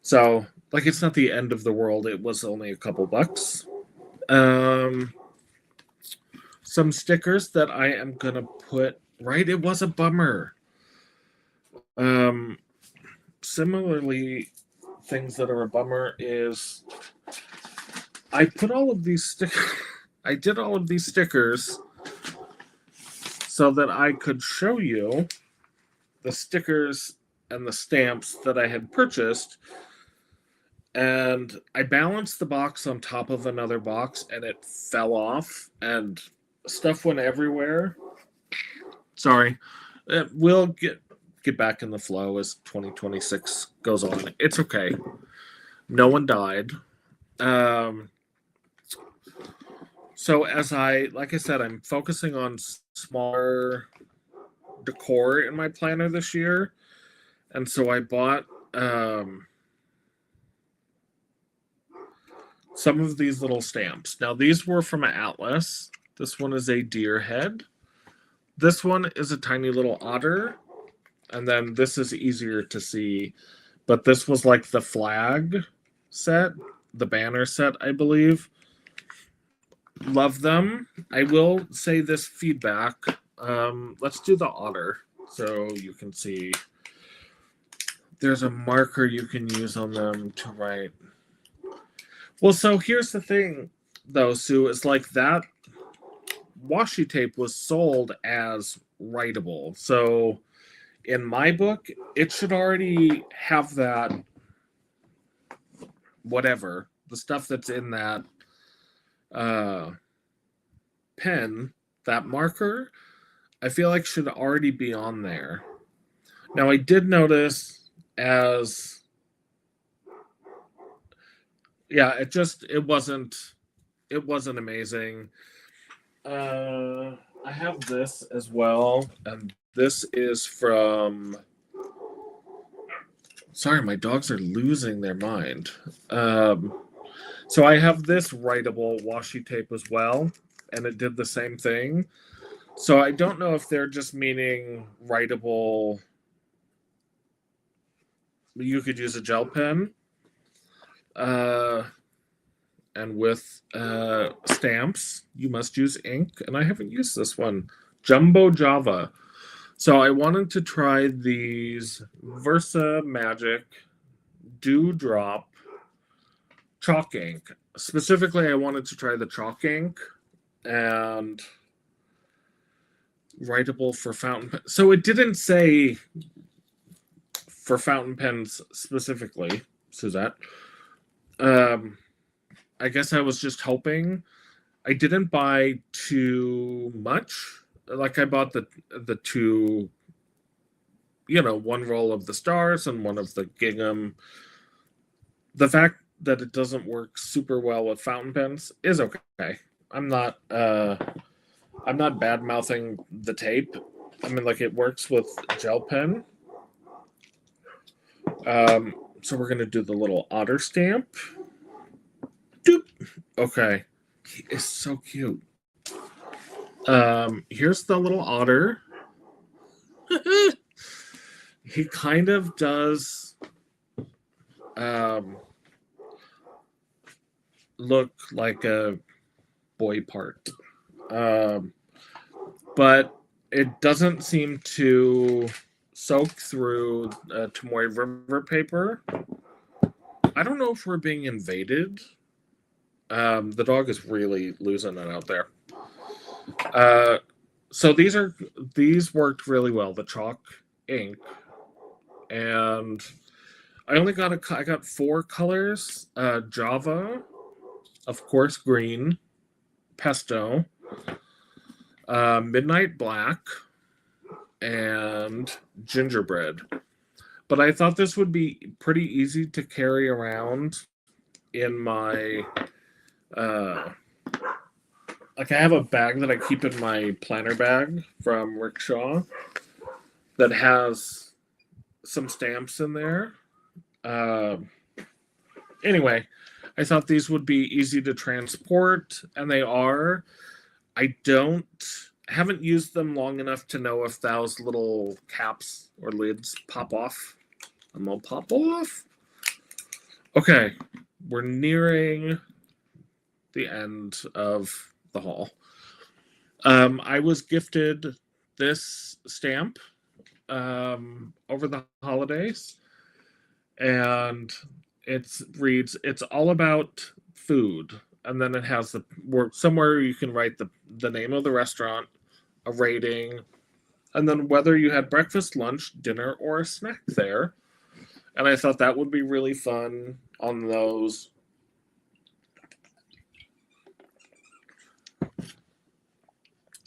So, like, it's not the end of the world. It was only a couple bucks. Some stickers that I am gonna put right. It was a bummer. Similarly, things that are a bummer is I put all of these stickers. I did all of these stickers so that I could show you the stickers and the stamps that I had purchased. And I balanced the box on top of another box and it fell off and stuff went everywhere. Sorry. We'll get back in the flow as 2026 goes on. It's okay. No one died. So as like I said, I'm focusing on smaller decor in my planner this year. And so I bought some of these little stamps. Now, these were from Atlas. This one is a deer head. This one is a tiny little otter. And then this is easier to see. But this was like the flag set, the banner set, I believe. Love them. I will say this feedback. Let's do the otter so you can see. There's a marker you can use on them to write. Well, so here's the thing, though, Sue. It's like that washi tape was sold as writable. So in my book, it should already have that, whatever, the stuff that's in that pen, that marker, I feel like should already be on there. Now, I did notice it wasn't amazing. I have this as well, and this is from. Sorry, my dogs are losing their mind. So I have this writable washi tape as well, and it did the same thing. So I don't know if they're just meaning writable. You could use a gel pen. And with stamps, you must use ink. And I haven't used this one. Jumbo Java. So I wanted to try these Versa Magic Dewdrop chalk ink. Specifically, I wanted to try the chalk ink and writable for fountain pen. So it didn't say for fountain pens specifically, Suzette. I guess I was just hoping. I didn't buy too much. Like I bought the two, one roll of the stars and one of the gingham. The fact that it doesn't work super well with fountain pens is okay. I'm not bad mouthing the tape. I mean, like, it works with gel pen. So we're gonna do the little otter stamp. Doop. Okay, he is so cute. Here's the little otter. He kind of does look like a boy part, but it doesn't seem to soak through Tomoe River paper. I don't know if we're being invaded. The dog is really losing it out there. So these worked really well. The chalk ink, and I got 4 colors. Java, of course, green, pesto, midnight black, and gingerbread. But I thought this would be pretty easy to carry around in my like I have a bag that I keep in my planner bag from Rickshaw that has some stamps in there. Anyway, I thought these would be easy to transport, and they are. I haven't used them long enough to know if those little caps or lids pop off. I'm gonna pop off. Okay, we're nearing the end of the haul. I was gifted this stamp over the holidays, and it reads, "It's all about food," and then it has somewhere you can write the name of the restaurant, a rating, and then whether you had breakfast, lunch, dinner, or a snack there. And I thought that would be really fun on those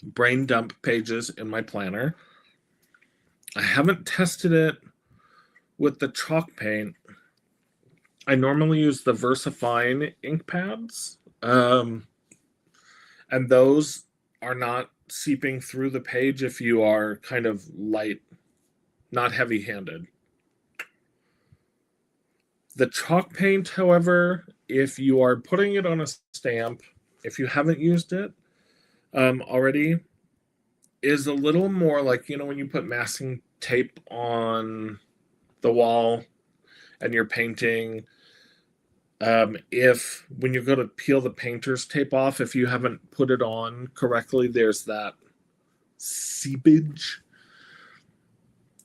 brain dump pages in my planner. I haven't tested it with the chalk paint. I normally use the VersaFine ink pads, and those are not seeping through the page if you are kind of light, not heavy-handed. The chalk paint, however, if you are putting it on a stamp, if you haven't used it already, is a little more like, when you put masking tape on the wall and you're painting, if when you go to peel the painter's tape off, if you haven't put it on correctly, there's that seepage.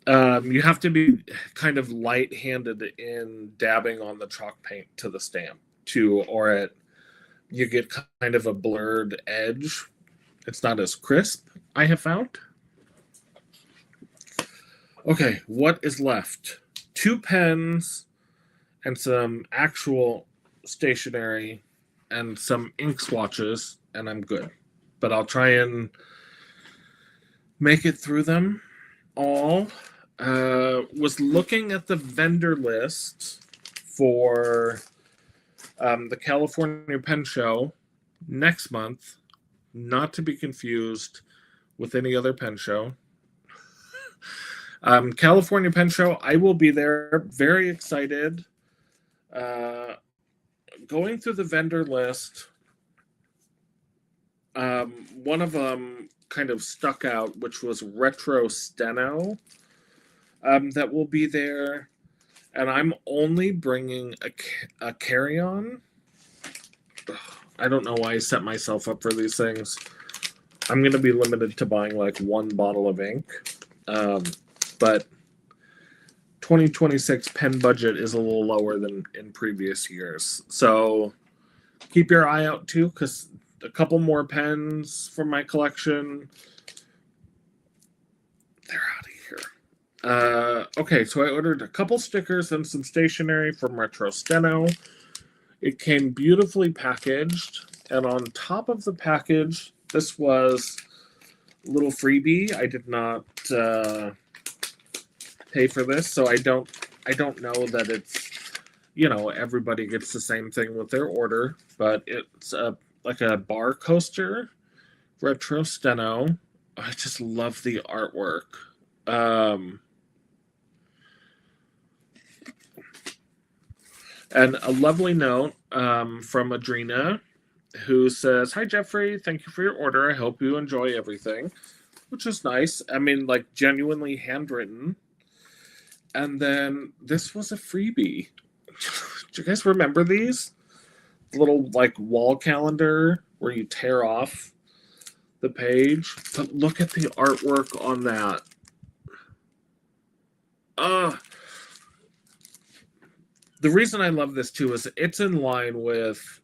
You have to be kind of light-handed in dabbing on the chalk paint to the stamp or you get kind of a blurred edge. It's not as crisp, I have found. Okay, what is left? 2 pens and some actual stationery and some ink swatches, and I'm good. But I'll try and make it through them all. Was looking at the vendor list for the California Pen Show next month, not to be confused with any other pen show. California Pen Show, I will be there. Very excited. Going through the vendor list, one of them kind of stuck out, which was Retro Steno, that will be there. And I'm only bringing a carry-on. I don't know why I set myself up for these things. I'm going to be limited to buying like 1 bottle of ink. But 2026 pen budget is a little lower than in previous years. So keep your eye out too, because a couple more pens from my collection. They're out of here. Okay, so I ordered a couple stickers and some stationery from Retro Steno. It came beautifully packaged, and on top of the package, this was a little freebie. I did not pay for this, so I don't know that it's, everybody gets the same thing with their order, but it's like a bar coaster, Retro Steno. I just love the artwork. And a lovely note from Adrena, who says, "Hi, Jeffrey. Thank you for your order. I hope you enjoy everything," which is nice. I mean, like, genuinely handwritten. And then this was a freebie. Do you guys remember these? Little, like, wall calendar where you tear off the page. But look at the artwork on that. The reason I love this too is it's in line with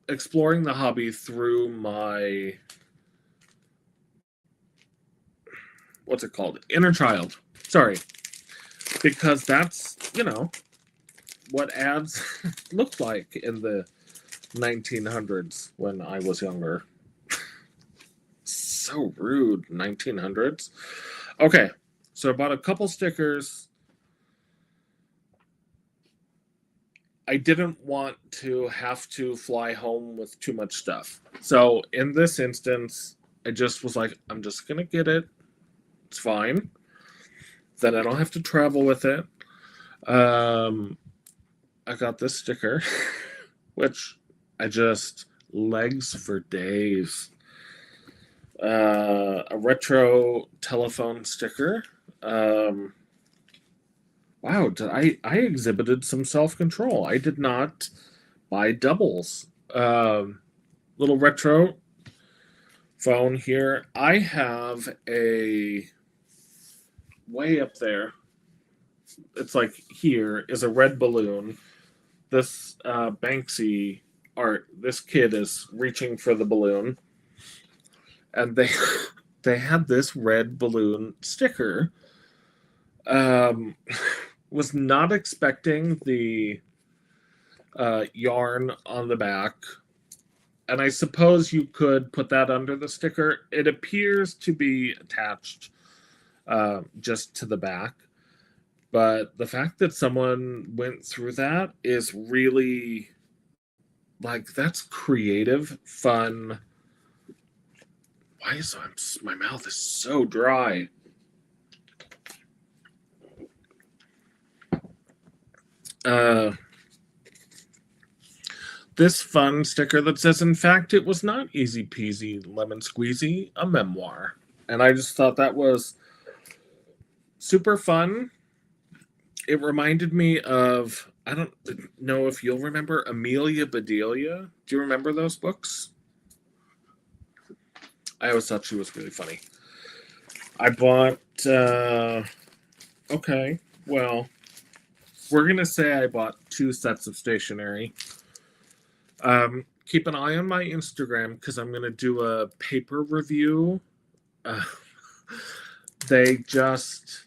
exploring the hobby through my, what's it called? Inner child. Sorry. Because that's, what ads looked like in the 1900s when I was younger. So rude, 1900s. Okay, so I bought a couple stickers. I didn't want to have to fly home with too much stuff. So in this instance, I just was like, I'm just gonna get it. It's fine. Then I don't have to travel with it. Um, I got this sticker, which I just legs for days. A retro telephone sticker. Um, wow, I exhibited some self control. I did not buy doubles. Little retro phone here. I have a way up there. It's like here is a red balloon. This Banksy art. This kid is reaching for the balloon, and they they had this red balloon sticker. Um, was not expecting the yarn on the back. And I suppose you could put that under the sticker. It appears to be attached just to the back. But the fact that someone went through that is really, like, that's creative, fun. Why is my mouth is so dry? This fun sticker that says, in fact, it was not easy peasy lemon squeezy, a memoir. And I just thought that was super fun. It reminded me of, I don't know if you'll remember Amelia Bedelia. Do you remember those books? I always thought she was really funny. I bought, okay, well, we're going to say I bought 2 sets of stationery. Keep an eye on my Instagram because I'm going to do a paper review. They just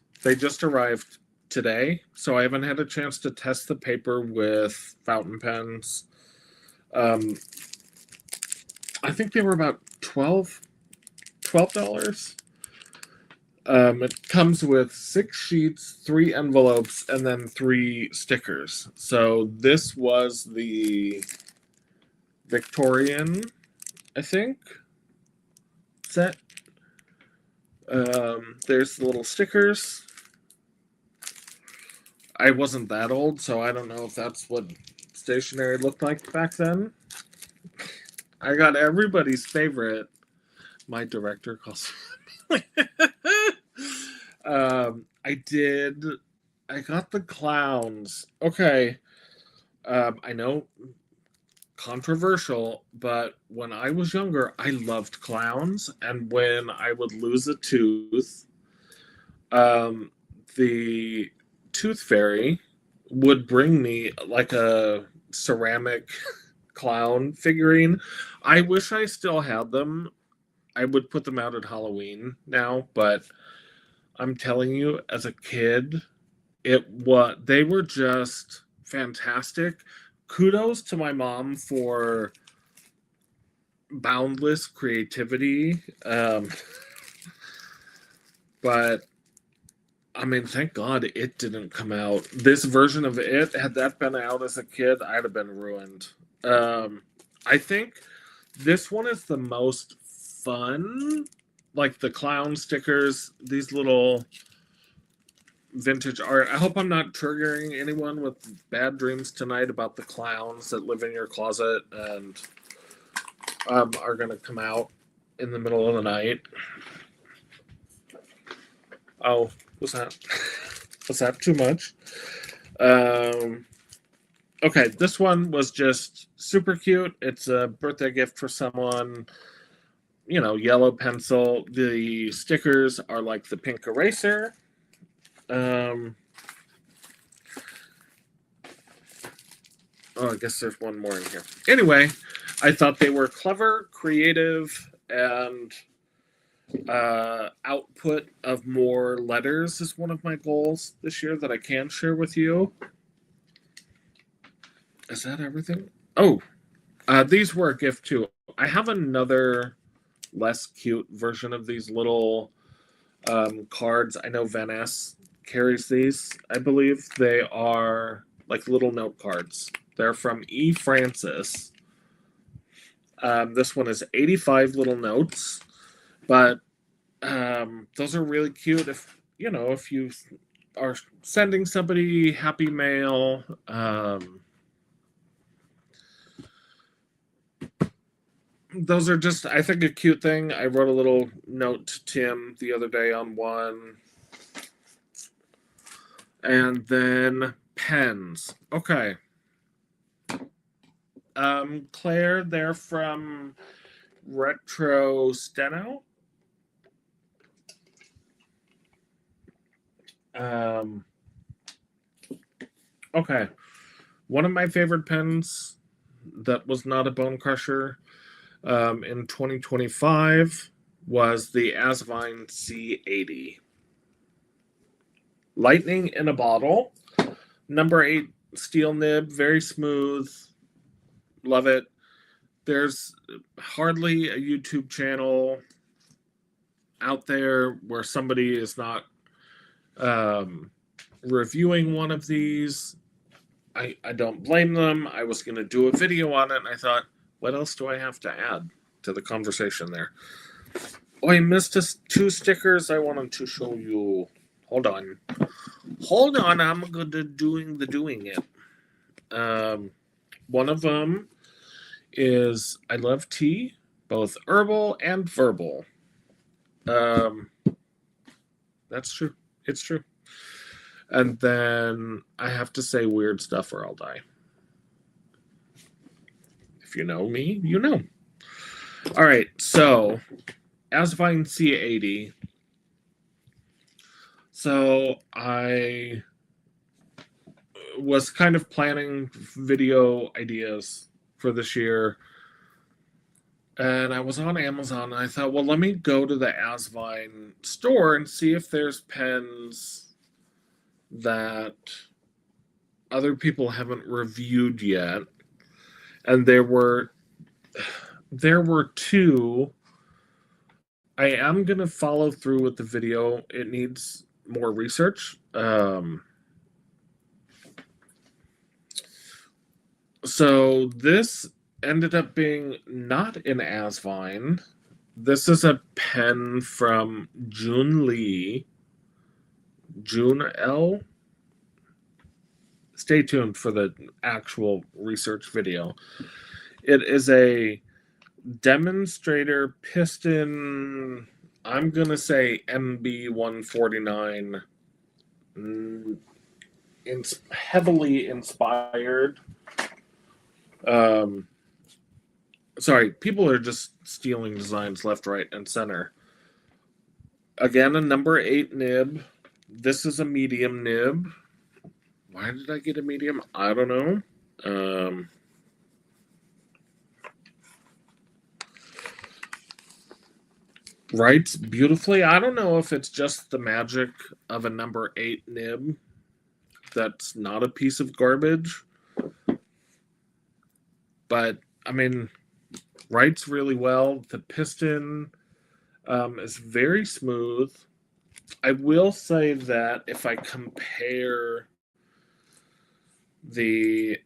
arrived today, so I haven't had a chance to test the paper with fountain pens. I think they were about $12. It comes with 6 sheets, 3 envelopes, and then 3 stickers. So this was the Victorian, I think, set. There's the little stickers. I wasn't that old, so I don't know if that's what stationery looked like back then. I got everybody's favorite. My director calls. I got the clowns. Okay. I know, controversial, but when I was younger, I loved clowns, and when I would lose a tooth, the tooth fairy would bring me like a ceramic clown figurine. I wish I still had them. I would put them out at Halloween now, but I'm telling you, as a kid, they were just fantastic. Kudos to my mom for boundless creativity. But I mean, thank God it didn't come out. This version of it, had that been out as a kid, I'd have been ruined. I think this one is the most fun. Like the clown stickers, these little vintage art. I hope I'm not triggering anyone with bad dreams tonight about the clowns that live in your closet and are going to come out in the middle of the night. Oh, was that too much? Okay, this one was just super cute. It's a birthday gift for someone. You know, yellow pencil. The stickers are like the pink eraser. Oh, I guess there's one more in here. Anyway, I thought they were clever, creative, and output of more letters is one of my goals this year that I can share with you. Is that everything? Oh, these were a gift too. I have another less cute version of these little cards. I know Venice carries these. I believe they are like little note cards. They're from E. Francis. This one is 85 little notes, but those are really cute if you are sending somebody happy mail. Those are just, I think, a cute thing. I wrote a little note to Tim the other day on one. And then pens. Okay. Claire, they're from Retro Steno. Okay. One of my favorite pens that was not a bone crusher in 2025 was the Asvine C80. Lightning in a bottle. Number 8 steel nib, very smooth. Love it. There's hardly a YouTube channel out there where somebody is not reviewing one of these. I don't blame them. I was going to do a video on it, and I thought, what else do I have to add to the conversation there? Oh, I missed 2 stickers I wanted to show you. Hold on. I'm good at doing it. One of them is I love tea, both herbal and verbal. That's true. It's true. And then I have to say weird stuff or I'll die. If you know me, you know. All right, so Asvine C80. So I was kind of planning video ideas for this year. And I was on Amazon and I thought, well, let me go to the Asvine store and see if there's pens that other people haven't reviewed yet. And there were 2. I am going to follow through with the video. It needs more research. So this ended up being not an Asvine. This is a pen from June Lee. June L. Stay tuned for the actual research video. It is a demonstrator piston, I'm going to say MB149, heavily inspired. Sorry, people are just stealing designs left, right, and center. Again, a number 8 nib. This is a medium nib. Why did I get a medium? I don't know. Writes beautifully. I don't know if it's just the magic of a number 8 nib that's not a piece of garbage. But, I mean, writes really well. The piston is very smooth. I will say that if I compare the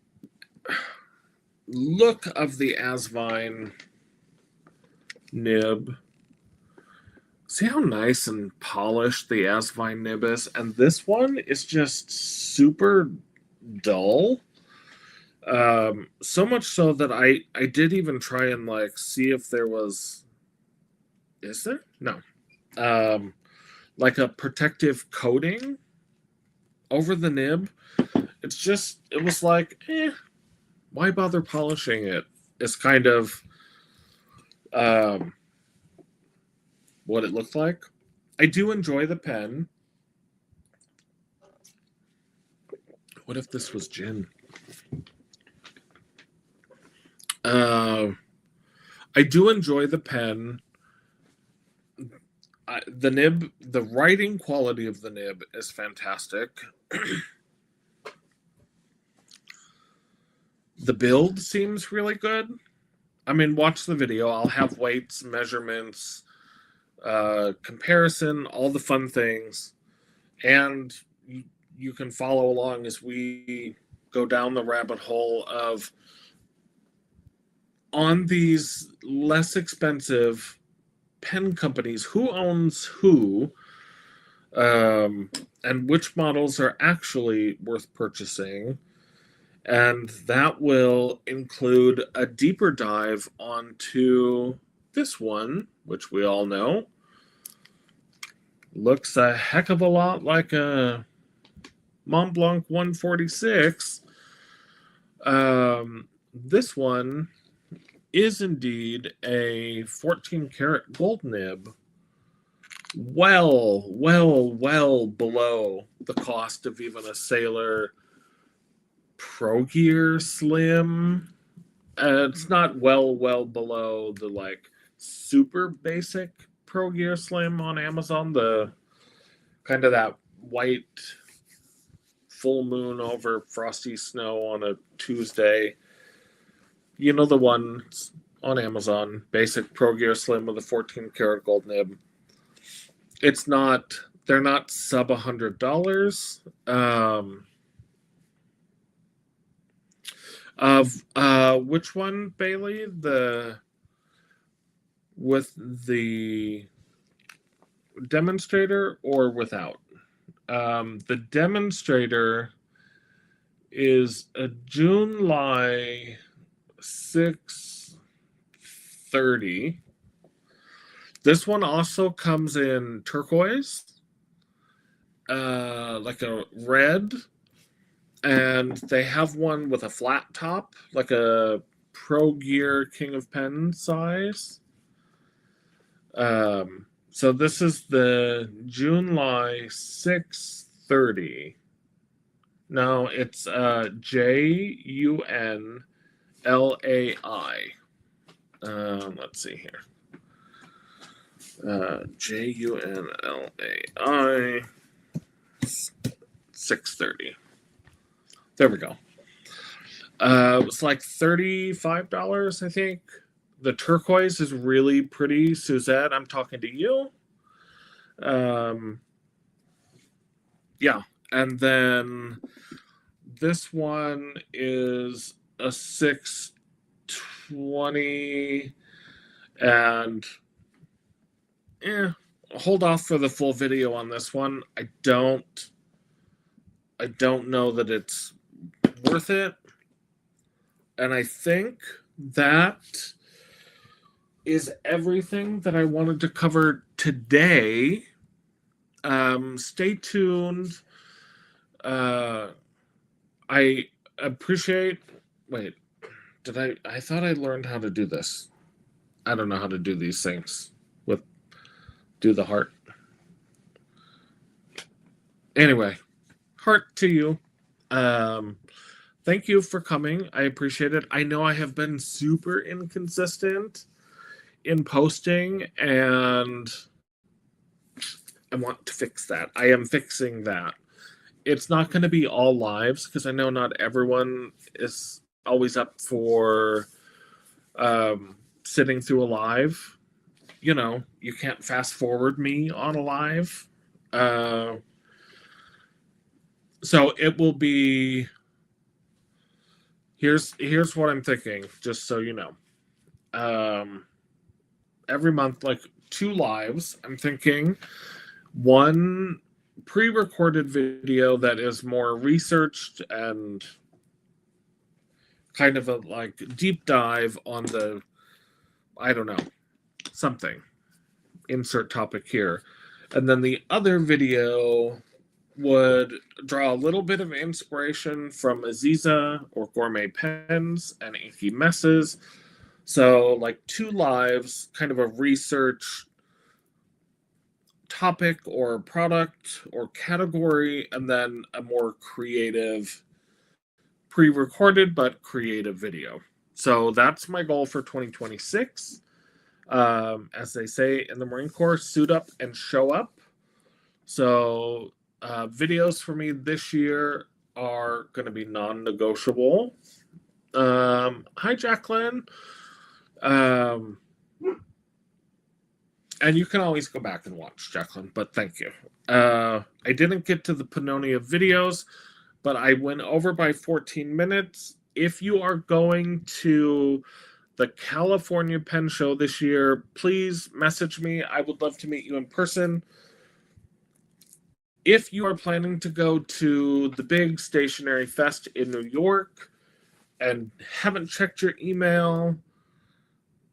look of the Asvine nib, see how nice and polished the Asvine nib is? And this one is just super dull. So much so that I did even try and see if there was, is there? No. Like a protective coating over the nib. It was like, why bother polishing it? It's kind of what it looked like. I do enjoy the pen. What if this was gin? I do enjoy the pen. The nib, the writing quality of the nib is fantastic. The build seems really good. I mean, watch the video. I'll have weights, measurements, comparison, all the fun things. And you can follow along as we go down the rabbit hole of, on these less expensive pen companies, who owns who, and which models are actually worth purchasing. And that will include a deeper dive onto this one, which we all know looks a heck of a lot like a Montblanc 146. This one is indeed a 14 karat gold nib. Well below the cost of even a Sailor Pro Gear Slim. It's not well below the like super basic Pro Gear Slim on Amazon, the kind of that white full moon over frosty snow on a Tuesday. You know, the one on Amazon, basic Pro Gear Slim with a 14 karat gold nib. It's not, they're not sub $100. Which one, Bailey? With the demonstrator or without? The demonstrator is a July 630. This one also comes in turquoise, like a red, and they have one with a flat top, like a Pro Gear King of Pen size. So this is the July 630. No, it's JUNLAI. Let's see here. JUNLAI 630. There we go. It's like $35, I think. The turquoise is really pretty. Suzette, I'm talking to you. Yeah. And then this one is a 620. And hold off for the full video on this one. I don't know that it's worth it. And I think that is everything that I wanted to cover today. Stay tuned. I appreciate. Wait, I thought I learned how to do this. I don't know how to do these things. Do the heart. Anyway, heart to you. Thank you for coming. I appreciate it. I know I have been super inconsistent in posting, and I want to fix that. I am fixing that. It's not going to be all lives because I know not everyone is always up for sitting through a live. You know, you can't fast forward me on a live. So it will be, here's what I'm thinking, just so you know. Every month, like 2 lives. I'm thinking one pre-recorded video that is more researched and kind of a like deep dive on the, I don't know, something. Insert topic here. And then the other video would draw a little bit of inspiration from Aziza or Gourmet Pens and Inky Messes. So like 2 lives, kind of a research topic or product or category, and then a more creative, pre-recorded but creative video. So that's my goal for 2026. As they say in the Marine Corps, suit up and show up. So videos for me this year are going to be non-negotiable. Hi, Jacqueline. And you can always go back and watch, Jacqueline, but thank you. I didn't get to the Pannonia videos. but I went over by 14 minutes. If you are going to the California Pen Show this year, please message me. I would love to meet you in person. If you are planning to go to the big stationery fest in New York and haven't checked your email,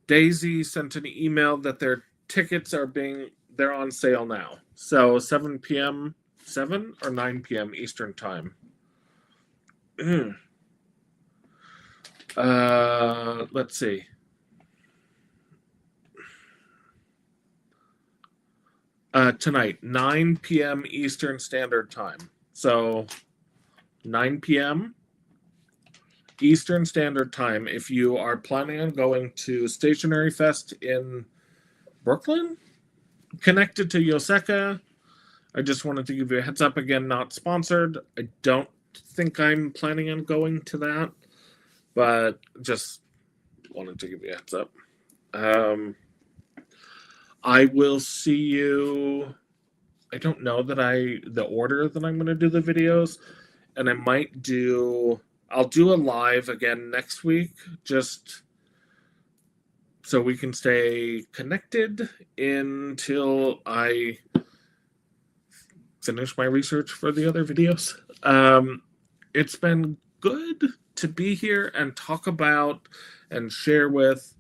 Daisy sent an email that their tickets they're on sale now. So 7 p.m., 7 or 9 p.m. Eastern time. Let's see. Tonight, 9 p.m. Eastern Standard Time. So 9 p.m. Eastern Standard Time. If you are planning on going to Stationery Fest in Brooklyn, connected to Yoseka, I just wanted to give you a heads up. Again, not sponsored. I don't think I'm planning on going to that, but just wanted to give you a heads up. I will see you. I don't know that the order that I'm going to do the videos, and I'll do a live again next week, just so we can stay connected until I finish my research for the other videos. It's been good to be here and talk about and share with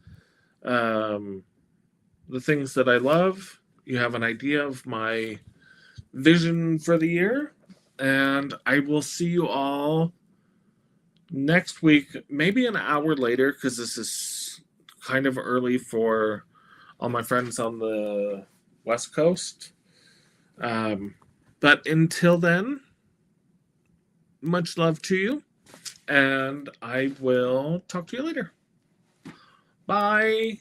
the things that I love. You have an idea of my vision for the year, and I will see you all next week, maybe an hour later, because this is kind of early for all my friends on the West Coast. But until then, much love to you, and I will talk to you later. Bye.